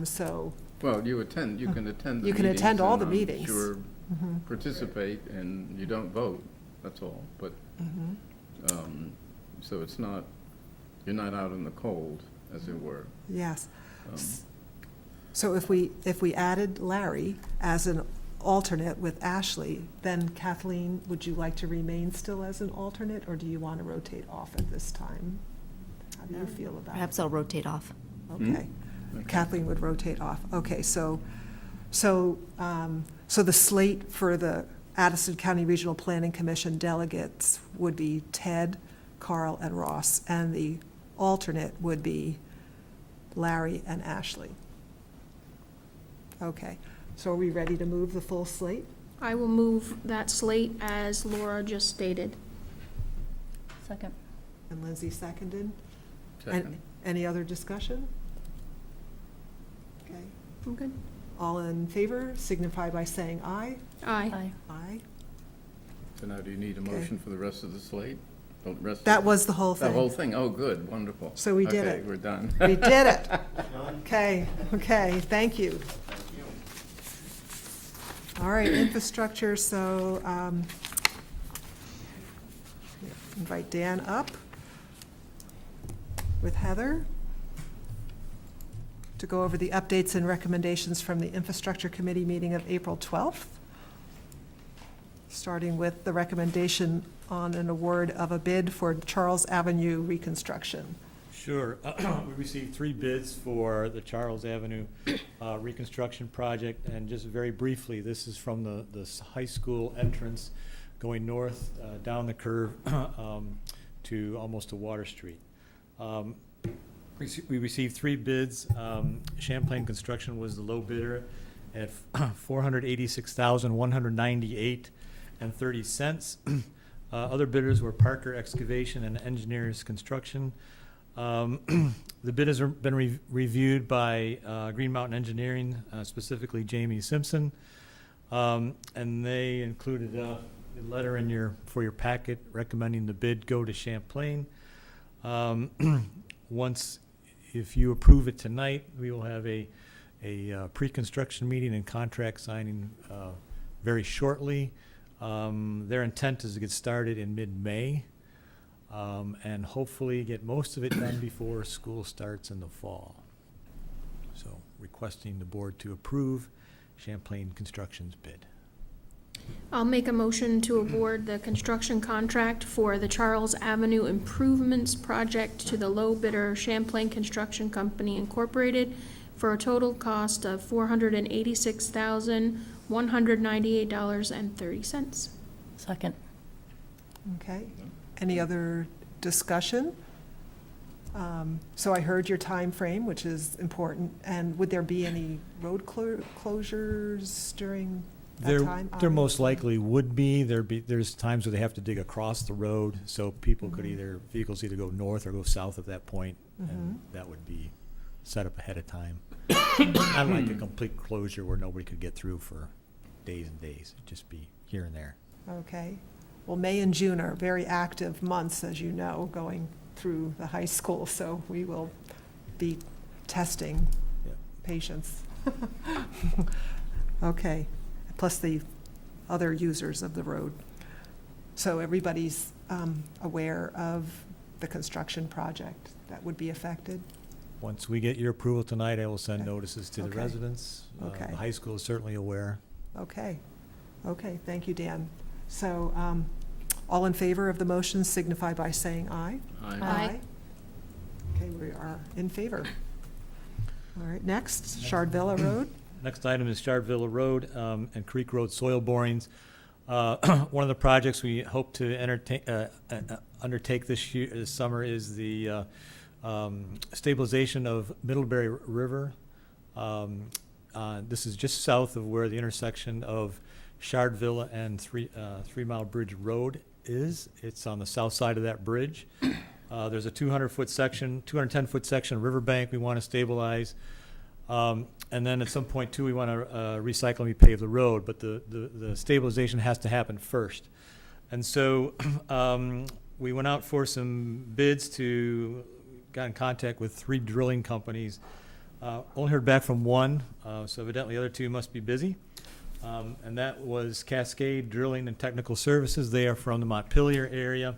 [SPEAKER 1] so.
[SPEAKER 3] Well, you can attend the meetings.
[SPEAKER 1] You can attend all the
[SPEAKER 3] and I'm
[SPEAKER 1] meetings.
[SPEAKER 3] sure participate, and you don't vote, that's all. But, so it's not, you're not out in the cold, as it were.
[SPEAKER 1] Yes.
[SPEAKER 3] Um,
[SPEAKER 1] So if we added Larry as an alternate with Ashley, then Kathleen, would you like to remain still as an alternate, or do you want to rotate off at this time? How do you feel about it?
[SPEAKER 5] Perhaps I'll rotate off.
[SPEAKER 1] Okay. Kathleen would rotate off. Okay, so the slate for the Addison County Regional Planning Commission delegates would be Ted, Carl, and Ross, and the alternate would be Larry and Ashley. Okay, so are we ready to move the full slate?
[SPEAKER 2] I will move that slate as Laura just stated.
[SPEAKER 10] Second.
[SPEAKER 1] And Lindsay seconded?
[SPEAKER 3] Second.
[SPEAKER 1] Any other discussion? Okay,
[SPEAKER 2] I'm good.
[SPEAKER 1] all in favor signify by saying aye.
[SPEAKER 2] Aye.
[SPEAKER 10] Aye.
[SPEAKER 1] Aye.
[SPEAKER 3] So now, do you need a
[SPEAKER 1] Okay.
[SPEAKER 3] motion for the rest of the slate? Oh, the rest of
[SPEAKER 1] That
[SPEAKER 3] the-
[SPEAKER 1] was the whole
[SPEAKER 3] The whole
[SPEAKER 1] thing.
[SPEAKER 3] thing, oh, good, wonderful.
[SPEAKER 1] So we did
[SPEAKER 3] Okay,
[SPEAKER 1] it.
[SPEAKER 3] we're done.
[SPEAKER 1] We did it. Okay, thank you. All right, infrastructure, so invite Dan up with Heather to go over the updates and recommendations from the Infrastructure Committee meeting of April 12th, starting with the recommendation on an award of a bid for Charles Avenue reconstruction.
[SPEAKER 13] Sure. We received 3 bids for the Charles Avenue reconstruction project, and just very briefly, this is from the high school entrance going north down the curve to almost to Water Street. We received 3 bids. Champlain Construction was the low bidder at $486,198.30. Other bidders were Parker Excavation and Engineers Construction. The bid has been reviewed by Green Mountain Engineering, specifically Jamie Simpson, and they included a letter in for your packet recommending the bid go to Champlain. If you approve it tonight, we will have a pre-construction meeting and contract signing very shortly. Their intent is to get started in mid-May, and hopefully get most of it done before school starts in the fall. So requesting the board to approve Champlain Construction's bid.
[SPEAKER 2] I'll make a motion to award the construction contract for the Charles Avenue Improvements Project to the low bidder Champlain Construction Company Incorporated for a total cost of $486,198.30.
[SPEAKER 10] Second.
[SPEAKER 1] Okay. Any other discussion? So I heard your time frame, which is important, and would there be any road closures during that time?
[SPEAKER 13] There most likely would be. There's times where they have to dig across the road, so people could vehicles either go north or go south at that point, and that would be set up ahead of time. Not like a complete closure where nobody could get through for days and days. It'd just be here and there.
[SPEAKER 1] Okay. Well, May and June are very active months, as you know, going through the high school, so we will be testing
[SPEAKER 13] Yep.
[SPEAKER 1] patience. Okay, plus the other users of the road. So everybody's aware of the construction project that would be affected?
[SPEAKER 13] Once we get your approval tonight, I will send
[SPEAKER 1] Okay.
[SPEAKER 13] notices to the
[SPEAKER 1] Okay.
[SPEAKER 13] residents.
[SPEAKER 1] Okay.
[SPEAKER 13] The high school is certainly aware.
[SPEAKER 1] Okay, okay, thank you, Dan. So, all in favor of the motion signify by saying aye.
[SPEAKER 2] Aye.
[SPEAKER 1] Okay, we are in favor. All right, next, Shardvilla Road.
[SPEAKER 13] Next item is Shardvilla Road and Creek Road soil borings. One of the projects we hope to undertake this summer is the stabilization of Middlebury River. This is just south of where the intersection of Shardvilla and 3 Mile Bridge Road is. It's on the south side of that bridge. There's a 210-foot section of riverbank we want to stabilize. And then at some point, too, we want to recycle and repave the road, but the stabilization has to happen first. And so we went out for some bids got in contact with 3 drilling companies. Only heard back from one, so evidently the other 2 must be busy. And that was Cascade Drilling and Technical Services. They are from the Montpelier area.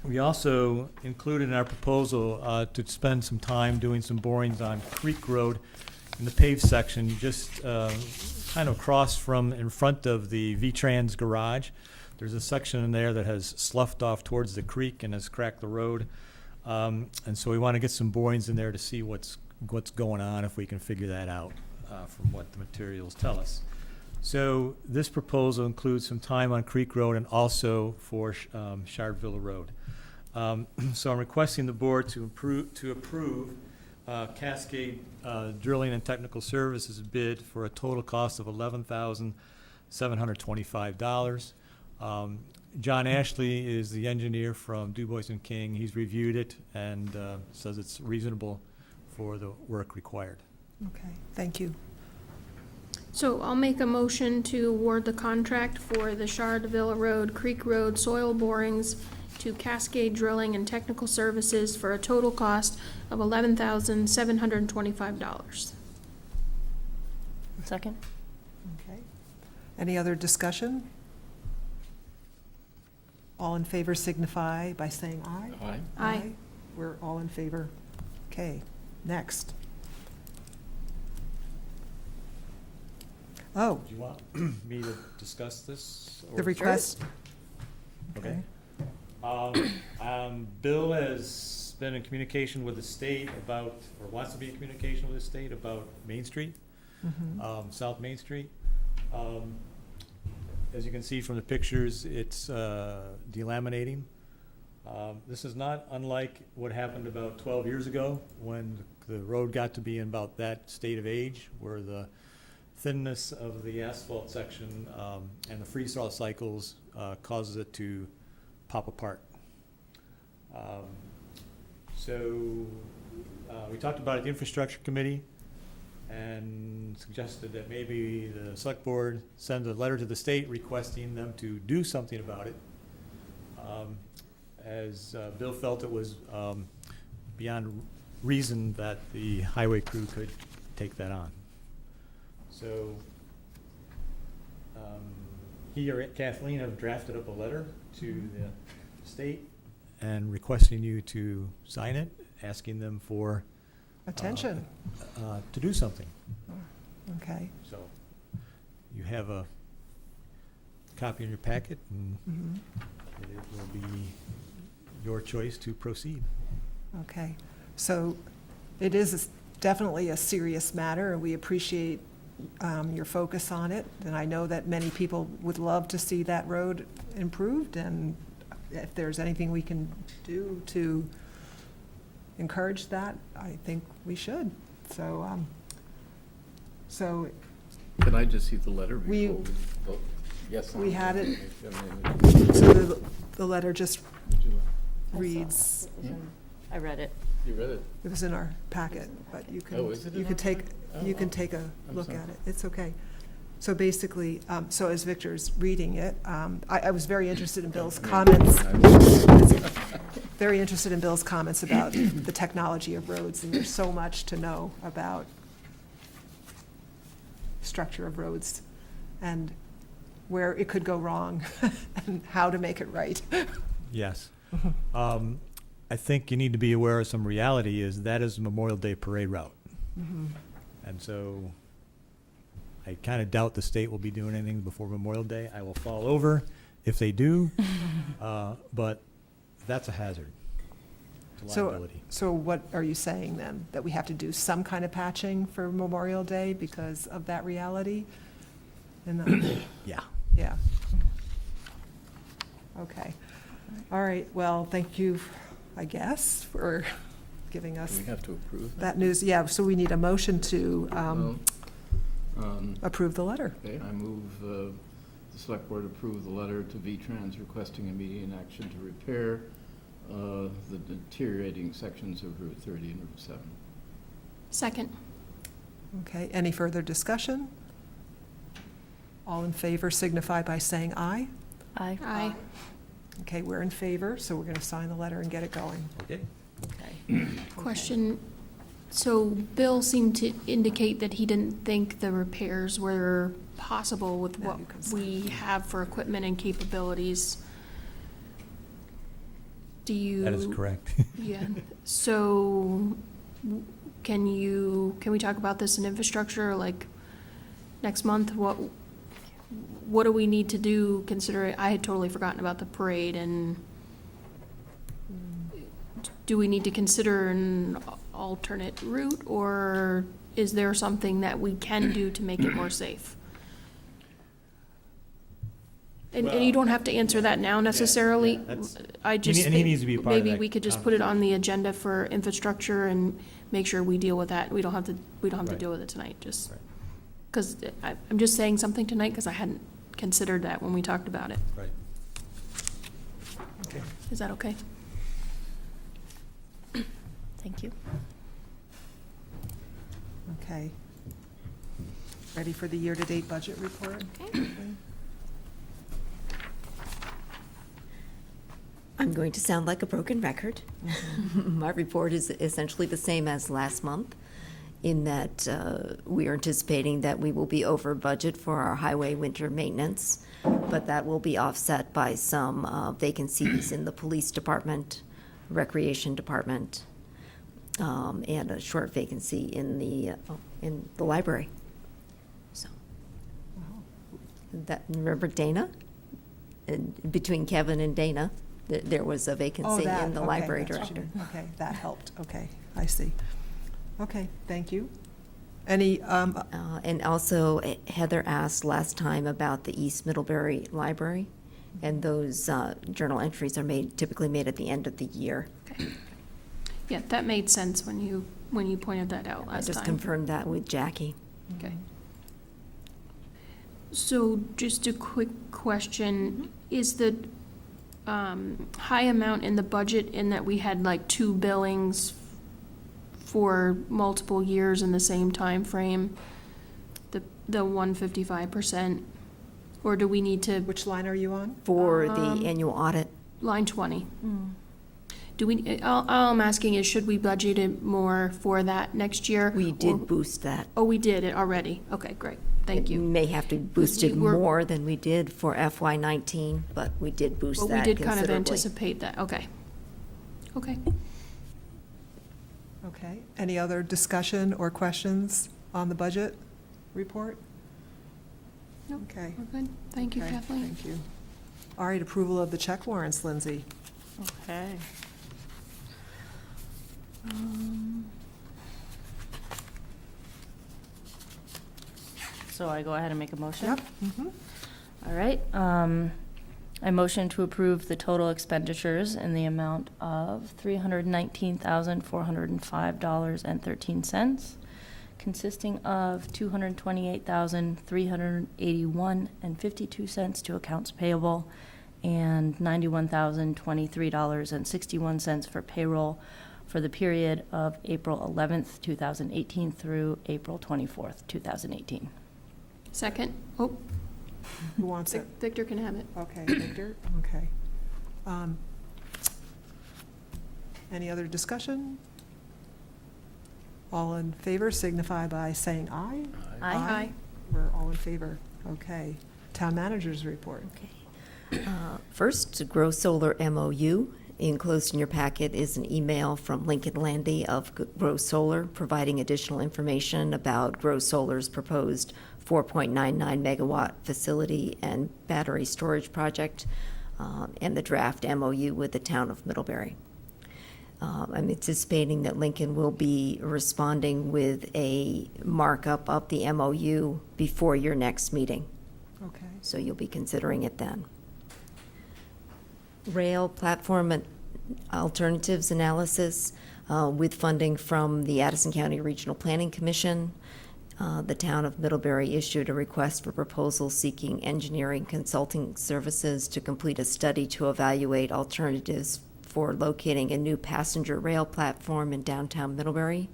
[SPEAKER 13] We also included in our proposal to spend some time doing some borings on Creek Road in the paved section, just kind of across from in front of the V-Trans garage. There's a section in there that has sloughed off towards the creek and has cracked the road. And so we want to get some borings in there to see what's going on, if we can figure that out from what the materials tell us. So this proposal includes some time on Creek Road and also for Shardvilla Road. So I'm requesting the board to approve Cascade Drilling and Technical Services bid for a total cost of $11,725. John Ashley is the engineer from Du Bois & King. He's reviewed it and says it's reasonable for the work required.
[SPEAKER 1] Okay, thank you.
[SPEAKER 2] So I'll make a motion to award the contract for the Shardvilla Road, Creek Road soil borings to Cascade Drilling and Technical Services for a total cost of $11,725.
[SPEAKER 10] Second.
[SPEAKER 1] Okay. Any other discussion? All in favor signify by saying aye.
[SPEAKER 3] Aye.
[SPEAKER 2] Aye.
[SPEAKER 1] We're all in favor. Okay, next. Oh,
[SPEAKER 13] Do you want me to discuss this?
[SPEAKER 1] the request.
[SPEAKER 13] Okay. Bill has been in communication with the state about, or wants to be in communication with the state about Main Street, South Main Street. As you can see from the pictures, it's delaminating. This is not unlike what happened about 12 years ago when the road got to be in about that state of age, where the thinness of the asphalt section and the freeze-thaw cycles causes it to pop apart. We talked about it at the Infrastructure Committee and suggested that maybe the Select Board send a letter to the state requesting them to do something about it. As Bill felt it was beyond reason that the highway crew could take that on. So he or Kathleen have drafted up a letter to the state and requesting you to sign it, asking them for
[SPEAKER 1] Attention,
[SPEAKER 13] to do something.
[SPEAKER 1] okay.
[SPEAKER 13] So you have a copy in your packet, and
[SPEAKER 1] Mhm.
[SPEAKER 13] it will be your choice to proceed.
[SPEAKER 1] Okay, so it is definitely a serious matter, and we appreciate your focus on it. And I know that many people would love to see that road improved, and if there's anything we can do to encourage that, I think we should. So,
[SPEAKER 3] Can I just see the letter
[SPEAKER 1] We-
[SPEAKER 3] before we vote? Yes.
[SPEAKER 1] we had it.
[SPEAKER 3] I mean,
[SPEAKER 1] So the letter just
[SPEAKER 3] would you like-
[SPEAKER 1] reads,
[SPEAKER 10] I read it.
[SPEAKER 3] You read it?
[SPEAKER 1] it was in our packet, but you
[SPEAKER 3] Oh, is it
[SPEAKER 1] can, you
[SPEAKER 3] in
[SPEAKER 1] can
[SPEAKER 3] our
[SPEAKER 1] take,
[SPEAKER 3] packet?
[SPEAKER 1] you
[SPEAKER 3] Oh,
[SPEAKER 1] can
[SPEAKER 3] oh.
[SPEAKER 1] take a
[SPEAKER 3] I'm
[SPEAKER 1] look
[SPEAKER 3] sorry.
[SPEAKER 1] at it. It's okay. So basically, so as Victor's reading it, I was very interested in Bill's comments. Very interested in Bill's comments about the technology of roads, and there's so much to know about structure of roads and where it could go wrong and how to make it right.
[SPEAKER 13] Yes. I think you need to be aware of some reality is that is Memorial Day parade route.
[SPEAKER 1] Mhm.
[SPEAKER 13] And so I kind of doubt the state will be doing anything before Memorial Day. I will fall over if they do, but that's a hazard to liability.
[SPEAKER 1] So what are you saying then? That we have to do some kind of patching for Memorial Day because of that reality? And,
[SPEAKER 13] Yeah.
[SPEAKER 1] yeah. Okay. All right, well, thank you, I guess, for giving
[SPEAKER 3] Do
[SPEAKER 1] us
[SPEAKER 3] we have to approve
[SPEAKER 1] that news. Yeah, so we need a motion to
[SPEAKER 3] Well,
[SPEAKER 1] approve the letter.
[SPEAKER 3] Okay, I move the select board approve the letter to V-Trans requesting immediate action to repair the deteriorating sections of Route 30 and Route 7.
[SPEAKER 2] Second.
[SPEAKER 1] Okay, any further discussion? All in favor signify by saying aye.
[SPEAKER 10] Aye.
[SPEAKER 2] Aye.
[SPEAKER 1] Okay, we're in favor, so we're going to sign the letter and get it going.
[SPEAKER 13] Okay.
[SPEAKER 1] Okay.
[SPEAKER 2] Question, so Bill seemed to indicate that he didn't think the repairs were possible with
[SPEAKER 1] Now
[SPEAKER 2] what
[SPEAKER 1] you can sign.
[SPEAKER 2] we have for equipment and capabilities. Do you?
[SPEAKER 13] That is correct.
[SPEAKER 2] Yeah, so can we talk about this in infrastructure, like next month? What do we need to do, considering, I had totally forgotten about the parade, and do we need to consider an alternate route, or is there something that we can do to make it more safe? And you don't have to answer that now necessarily.
[SPEAKER 13] that's-
[SPEAKER 2] I just
[SPEAKER 13] and he
[SPEAKER 2] think
[SPEAKER 13] needs to be a part of
[SPEAKER 2] maybe
[SPEAKER 13] that
[SPEAKER 2] we could just put it on the agenda for infrastructure and make sure we deal with that. We don't have to
[SPEAKER 13] Right.
[SPEAKER 2] deal with it tonight, just,
[SPEAKER 13] Right.
[SPEAKER 2] because I'm just saying something tonight because I hadn't considered that when we talked about it.
[SPEAKER 13] Right.
[SPEAKER 1] Okay.
[SPEAKER 2] Is that okay?
[SPEAKER 10] Thank you.
[SPEAKER 1] Okay. Ready for the year-to-date budget report?
[SPEAKER 2] Okay.
[SPEAKER 5] I'm going to sound like a broken record. My report is essentially the same as last month, in that we are anticipating that we will be over budget for our highway winter maintenance, but that will be offset by some vacancies in the police department, recreation department, and a short vacancy in the library. So, remember Dana? And between Kevin and Dana, there was a
[SPEAKER 1] Oh,
[SPEAKER 5] vacancy
[SPEAKER 1] that,
[SPEAKER 5] in the
[SPEAKER 1] okay,
[SPEAKER 5] library
[SPEAKER 1] that's-
[SPEAKER 5] director.
[SPEAKER 1] Okay, that helped, okay, I see. Okay, thank you. Any,
[SPEAKER 5] And also Heather asked last time about the East Middlebury Library, and those journal entries are typically made at the end of the year.
[SPEAKER 2] Okay. Yeah, that made sense when you pointed that out
[SPEAKER 5] I
[SPEAKER 2] last
[SPEAKER 5] just
[SPEAKER 2] time.
[SPEAKER 5] confirmed that with Jackie.
[SPEAKER 2] Okay. So just a quick question, is the high amount in the budget in that we had like 2 billings for multiple years in the same time frame, the 155%? Or do we need to,
[SPEAKER 1] which line are you on?
[SPEAKER 5] For the annual audit,
[SPEAKER 2] line 20? Do we, all I'm asking is, should we budget it more for that next year?
[SPEAKER 5] We
[SPEAKER 2] Or-
[SPEAKER 5] did boost that.
[SPEAKER 2] Oh, we did it already? Okay, great, thank
[SPEAKER 5] It
[SPEAKER 2] you.
[SPEAKER 5] may have to boost it
[SPEAKER 2] We were-
[SPEAKER 5] more than we did for FY19, but we did boost
[SPEAKER 2] But we
[SPEAKER 5] that
[SPEAKER 2] did kind of
[SPEAKER 5] considerably.
[SPEAKER 2] anticipate that, okay. Okay.
[SPEAKER 1] Okay, any other discussion or questions on the budget report?
[SPEAKER 2] Nope.
[SPEAKER 1] Okay.
[SPEAKER 2] We're good, thank you,
[SPEAKER 1] Okay,
[SPEAKER 2] Kathleen.
[SPEAKER 1] Thank you. All right, approval of the check warrants, Lindsay.
[SPEAKER 10] Okay. So I go ahead and make a motion?
[SPEAKER 1] Yep. Mhm.
[SPEAKER 10] All right, I motion to approve the total expenditures in the amount of $319,405.13, consisting of $228,381.52 to accounts payable and $91,023.61 for payroll for the period of April 11th, 2018 through April 24th, 2018.
[SPEAKER 2] Second, oh,
[SPEAKER 1] Who wants it?
[SPEAKER 2] Victor can have it.
[SPEAKER 1] Okay, Victor, okay. Any other discussion? All in favor signify by saying aye.
[SPEAKER 10] Aye.
[SPEAKER 1] We're all in favor, okay. Town managers report.
[SPEAKER 5] Okay. First, Grow Solar MOU. Enclosed in your packet is an email from Lincoln Landy of Grow Solar, providing additional information about Grow Solar's proposed 4.99 megawatt facility and battery storage project, and the draft MOU with the town of Middlebury. I'm anticipating that Lincoln will be responding with a markup of the MOU before your next meeting,
[SPEAKER 1] Okay.
[SPEAKER 5] so you'll be considering it then. Rail platform and alternatives analysis with funding from the Addison County Regional Planning Commission. The town of Middlebury issued a request for proposal seeking engineering consulting services to complete a study to evaluate alternatives for locating a new passenger rail platform in downtown Middlebury.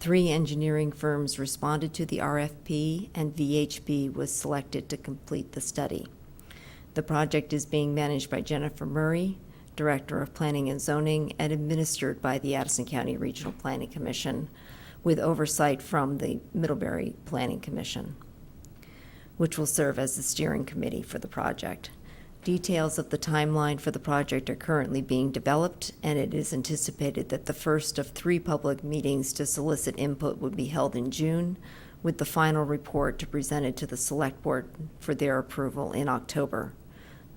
[SPEAKER 5] 3 engineering firms responded to the RFP, and VHB was selected to complete the study. The project is being managed by Jennifer Murray, Director of Planning and Zoning, and administered by the Addison County Regional Planning Commission, with oversight from the Middlebury Planning Commission, which will serve as the steering committee for the project. Details of the timeline for the project are currently being developed, and it is anticipated that the first of 3 public meetings to solicit input would be held in June, with the final report to presented to the Selectboard for their approval in October.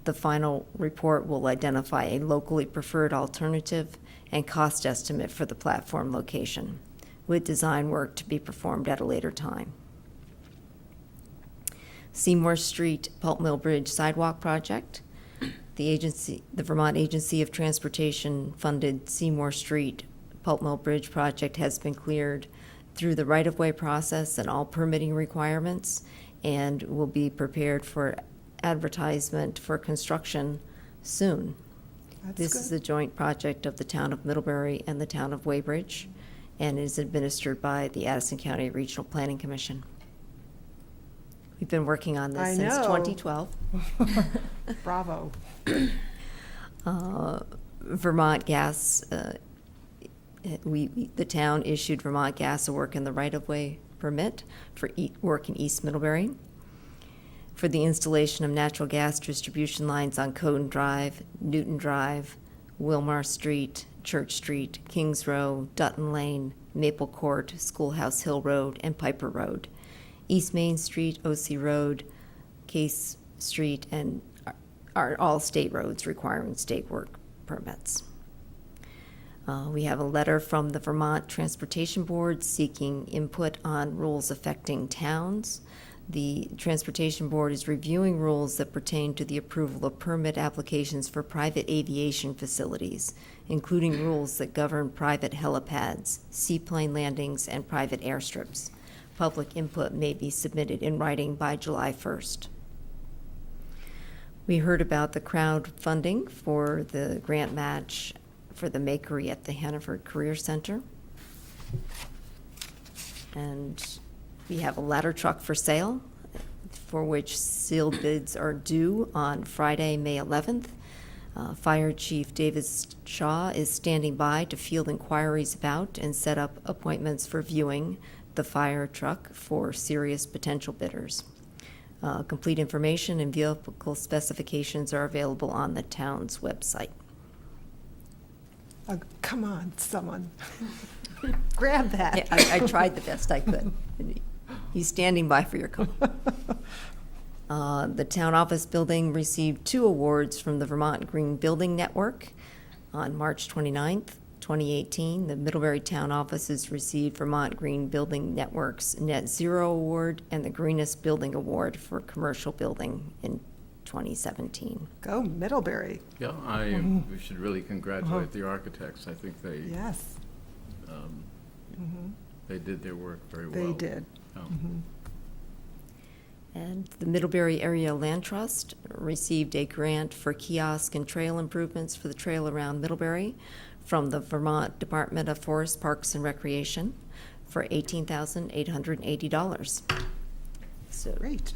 [SPEAKER 5] The final report will identify a locally preferred alternative and cost estimate for the platform location, with design work to be performed at a later time. Seymour Street Pulp Mill Bridge Sidewalk Project. The Vermont Agency of Transportation funded Seymour Street Pulp Mill Bridge project has been cleared through the right-of-way process and all permitting requirements, and will be prepared for advertisement for construction soon.
[SPEAKER 1] That's
[SPEAKER 5] This is
[SPEAKER 1] good.
[SPEAKER 5] a joint project of the town of Middlebury and the town of Weybridge, and is administered by the Addison County Regional Planning Commission. We've been working on
[SPEAKER 1] I
[SPEAKER 5] this since
[SPEAKER 1] know.
[SPEAKER 5] 2012.
[SPEAKER 1] Bravo.
[SPEAKER 5] Vermont Gas, the town issued Vermont Gas a work in the right-of-way permit for work in East Middlebury for the installation of natural gas distribution lines on Coden Drive, Newton Drive, Wilmar Street, Church Street, Kings Row, Dutton Lane, Maple Court, Schoolhouse Hill Road, and Piper Road. East Main Street, OC Road, Case Street, and are all state roads requiring state work permits. We have a letter from the Vermont Transportation Board seeking input on rules affecting towns. The Transportation Board is reviewing rules that pertain to the approval of permit applications for private aviation facilities, including rules that govern private helipads, seaplane landings, and private airstrips. Public input may be submitted in writing by July 1st. We heard about the crowdfunding for the grant match for the makery at the Hannaford Career Center. And we have a ladder truck for sale, for which sealed bids are due on Friday, May 11th. Fire Chief David Shaw is standing by to field inquiries about and set up appointments for viewing the fire truck for serious potential bidders. Complete information and vehicle specifications are available on the town's website.
[SPEAKER 1] Come on, someone. Grab that.
[SPEAKER 5] Yeah, I tried the best I could. He's standing by for your call. The town office building received 2 awards from the Vermont Green Building Network. On March 29th, 2018, the Middlebury Town Offices received Vermont Green Building Network's Net Zero Award and the Greenest Building Award for commercial building in 2017.
[SPEAKER 1] Go Middlebury.
[SPEAKER 3] Yeah, we should really congratulate the architects. I think they,
[SPEAKER 1] Yes,
[SPEAKER 3] they did their work very well.
[SPEAKER 1] they did.
[SPEAKER 3] Oh.
[SPEAKER 5] And the Middlebury Area Land Trust received a grant for kiosk and trail improvements for the trail around Middlebury from the Vermont Department of Forest, Parks, and Recreation for $18,880. So,
[SPEAKER 1] Great.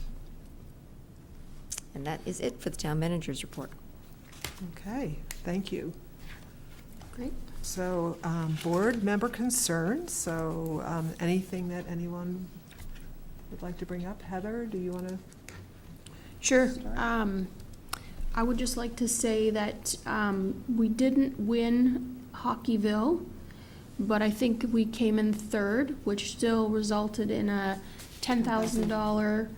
[SPEAKER 5] and that is it for the town manager's report.
[SPEAKER 1] Okay, thank you.
[SPEAKER 2] Great.
[SPEAKER 1] So, board member concerns, so anything that anyone would like to bring up? Heather, do you want to?
[SPEAKER 2] Sure. I would just like to say that we didn't win Hockeyville, but I think we came in third, which still resulted in a $10,000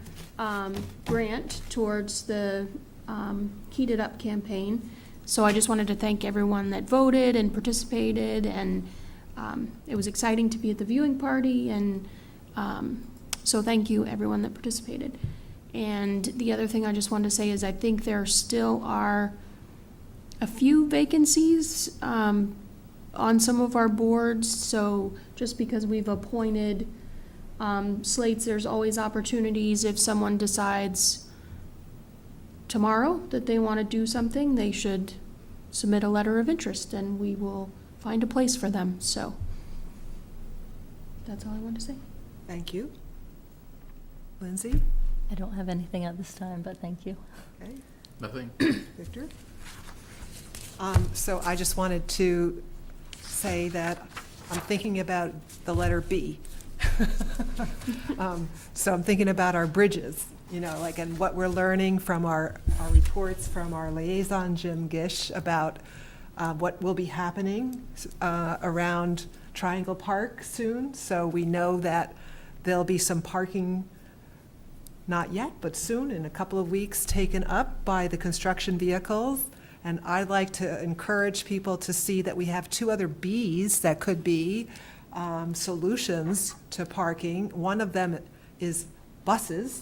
[SPEAKER 2] grant towards the Heat It Up campaign. So I just wanted to thank everyone that voted and participated, and it was exciting to be at the viewing party, and so thank you, everyone that participated. And the other thing I just wanted to say is I think there still are a few vacancies on some of our boards. So just because we've appointed slates, there's always opportunities. If someone decides tomorrow that they want to do something, they should submit a letter of interest, and we will find a place for them. So that's all I wanted to say.
[SPEAKER 1] Thank you. Lindsay?
[SPEAKER 10] I don't have anything at this time, but thank you.
[SPEAKER 1] Okay.
[SPEAKER 3] Nothing?
[SPEAKER 1] Victor? So I just wanted to say that I'm thinking about the letter B. So I'm thinking about our bridges, and what we're learning from our reports from our liaison, Jim Gish, about what will be happening around Triangle Park soon. So we know that there'll be some parking, not yet, but soon, in a couple of weeks, taken up by the construction vehicles. And I'd like to encourage people to see that we have 2 other Bs that could be solutions to parking. One of them is buses,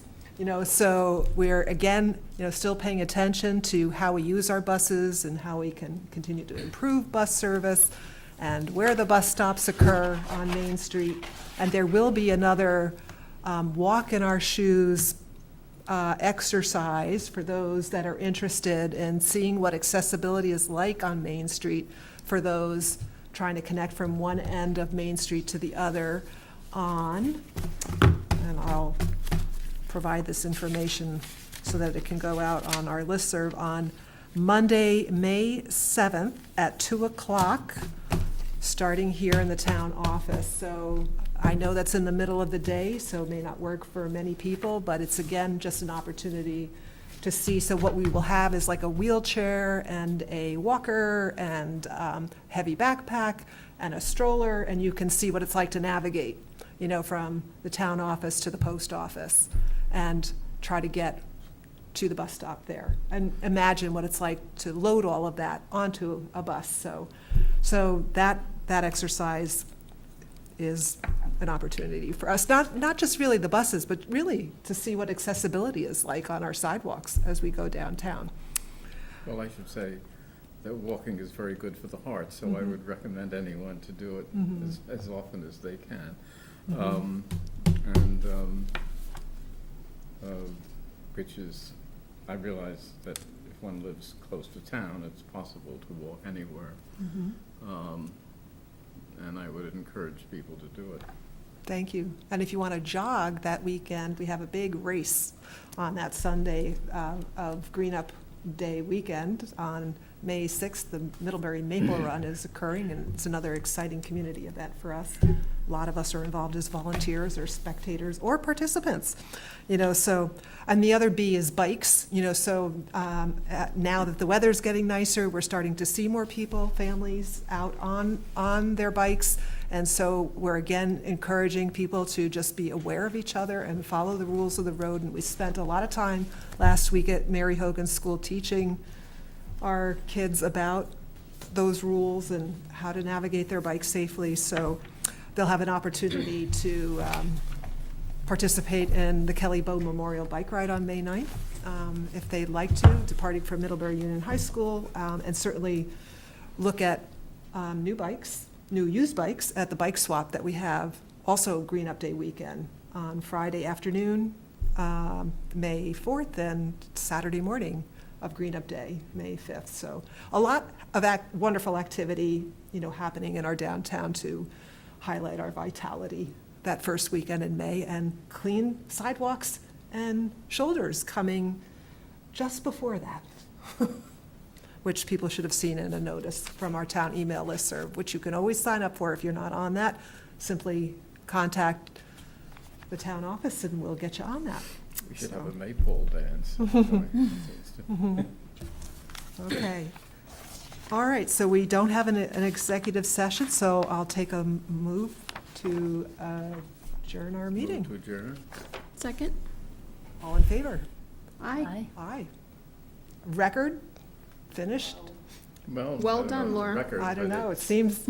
[SPEAKER 1] so we're, again, still paying attention to how we use our buses and how we can continue to improve bus service and where the bus stops occur on Main Street. And there will be another walk in our shoes exercise for those that are interested in seeing what accessibility is like on Main Street for those trying to connect from one end of Main Street to the other and I'll provide this information so that it can go out on our listserv on Monday, May 7th at 2 o'clock, starting here in the town office. So I know that's in the middle of the day, so it may not work for many people, but it's, again, just an opportunity to see. So what we will have is like a wheelchair and a walker and heavy backpack and a stroller, and you can see what it's like to navigate, from the town office to the post office and try to get to the bus stop there. And imagine what it's like to load all of that onto a bus. So that exercise is an opportunity for us, not just really the buses, but really to see what accessibility is like on our sidewalks as we go downtown.
[SPEAKER 3] Well, I should say that walking is very good for the heart, so I would recommend anyone to do it as often as they can. Which is, I realize that if one lives close to town, it's possible to walk anywhere. And I would encourage people to do it.
[SPEAKER 1] Thank you. And if you want to jog that weekend, we have a big race on that Sunday of Green Up Day weekend on May 6th, the Middlebury Maple Run is occurring, and it's another exciting community event for us. A lot of us are involved as volunteers or spectators or participants, so, and the other B is bikes, so now that the weather's getting nicer, we're starting to see more people, families out on their bikes. And so we're again encouraging people to just be aware of each other and follow the rules of the road. And we spent a lot of time last week at Mary Hogan's school teaching our kids about those rules and how to navigate their bikes safely. So they'll have an opportunity to participate in the Kelly Bow Memorial Bike Ride on May 9th, if they'd like to, departing from Middlebury Union High School, and certainly look at new used bikes at the bike swap that we have, also Green Up Day weekend, on Friday afternoon, May 4th, and Saturday morning of Green Up Day, May 5th. So a lot of wonderful activity, happening in our downtown to highlight our vitality that first weekend in May, and clean sidewalks and shoulders coming just before that, which people should have seen in a notice from our town email listserv, which you can always sign up for if you're not on that. Simply contact the town office and we'll get you on that.
[SPEAKER 3] We should
[SPEAKER 1] So.
[SPEAKER 3] have a maypole dance.
[SPEAKER 1] Okay. All right, so we don't have an executive session, so I'll take a move to adjourn our meeting.
[SPEAKER 3] Move to adjourn.
[SPEAKER 2] Second?
[SPEAKER 1] All in favor?
[SPEAKER 2] Aye.
[SPEAKER 1] Aye. Record finished?
[SPEAKER 3] Well.
[SPEAKER 2] Well
[SPEAKER 3] I don't
[SPEAKER 2] done,
[SPEAKER 3] know,
[SPEAKER 2] Laura.
[SPEAKER 3] record,
[SPEAKER 1] I don't
[SPEAKER 3] but
[SPEAKER 1] know,
[SPEAKER 3] it-
[SPEAKER 1] it seems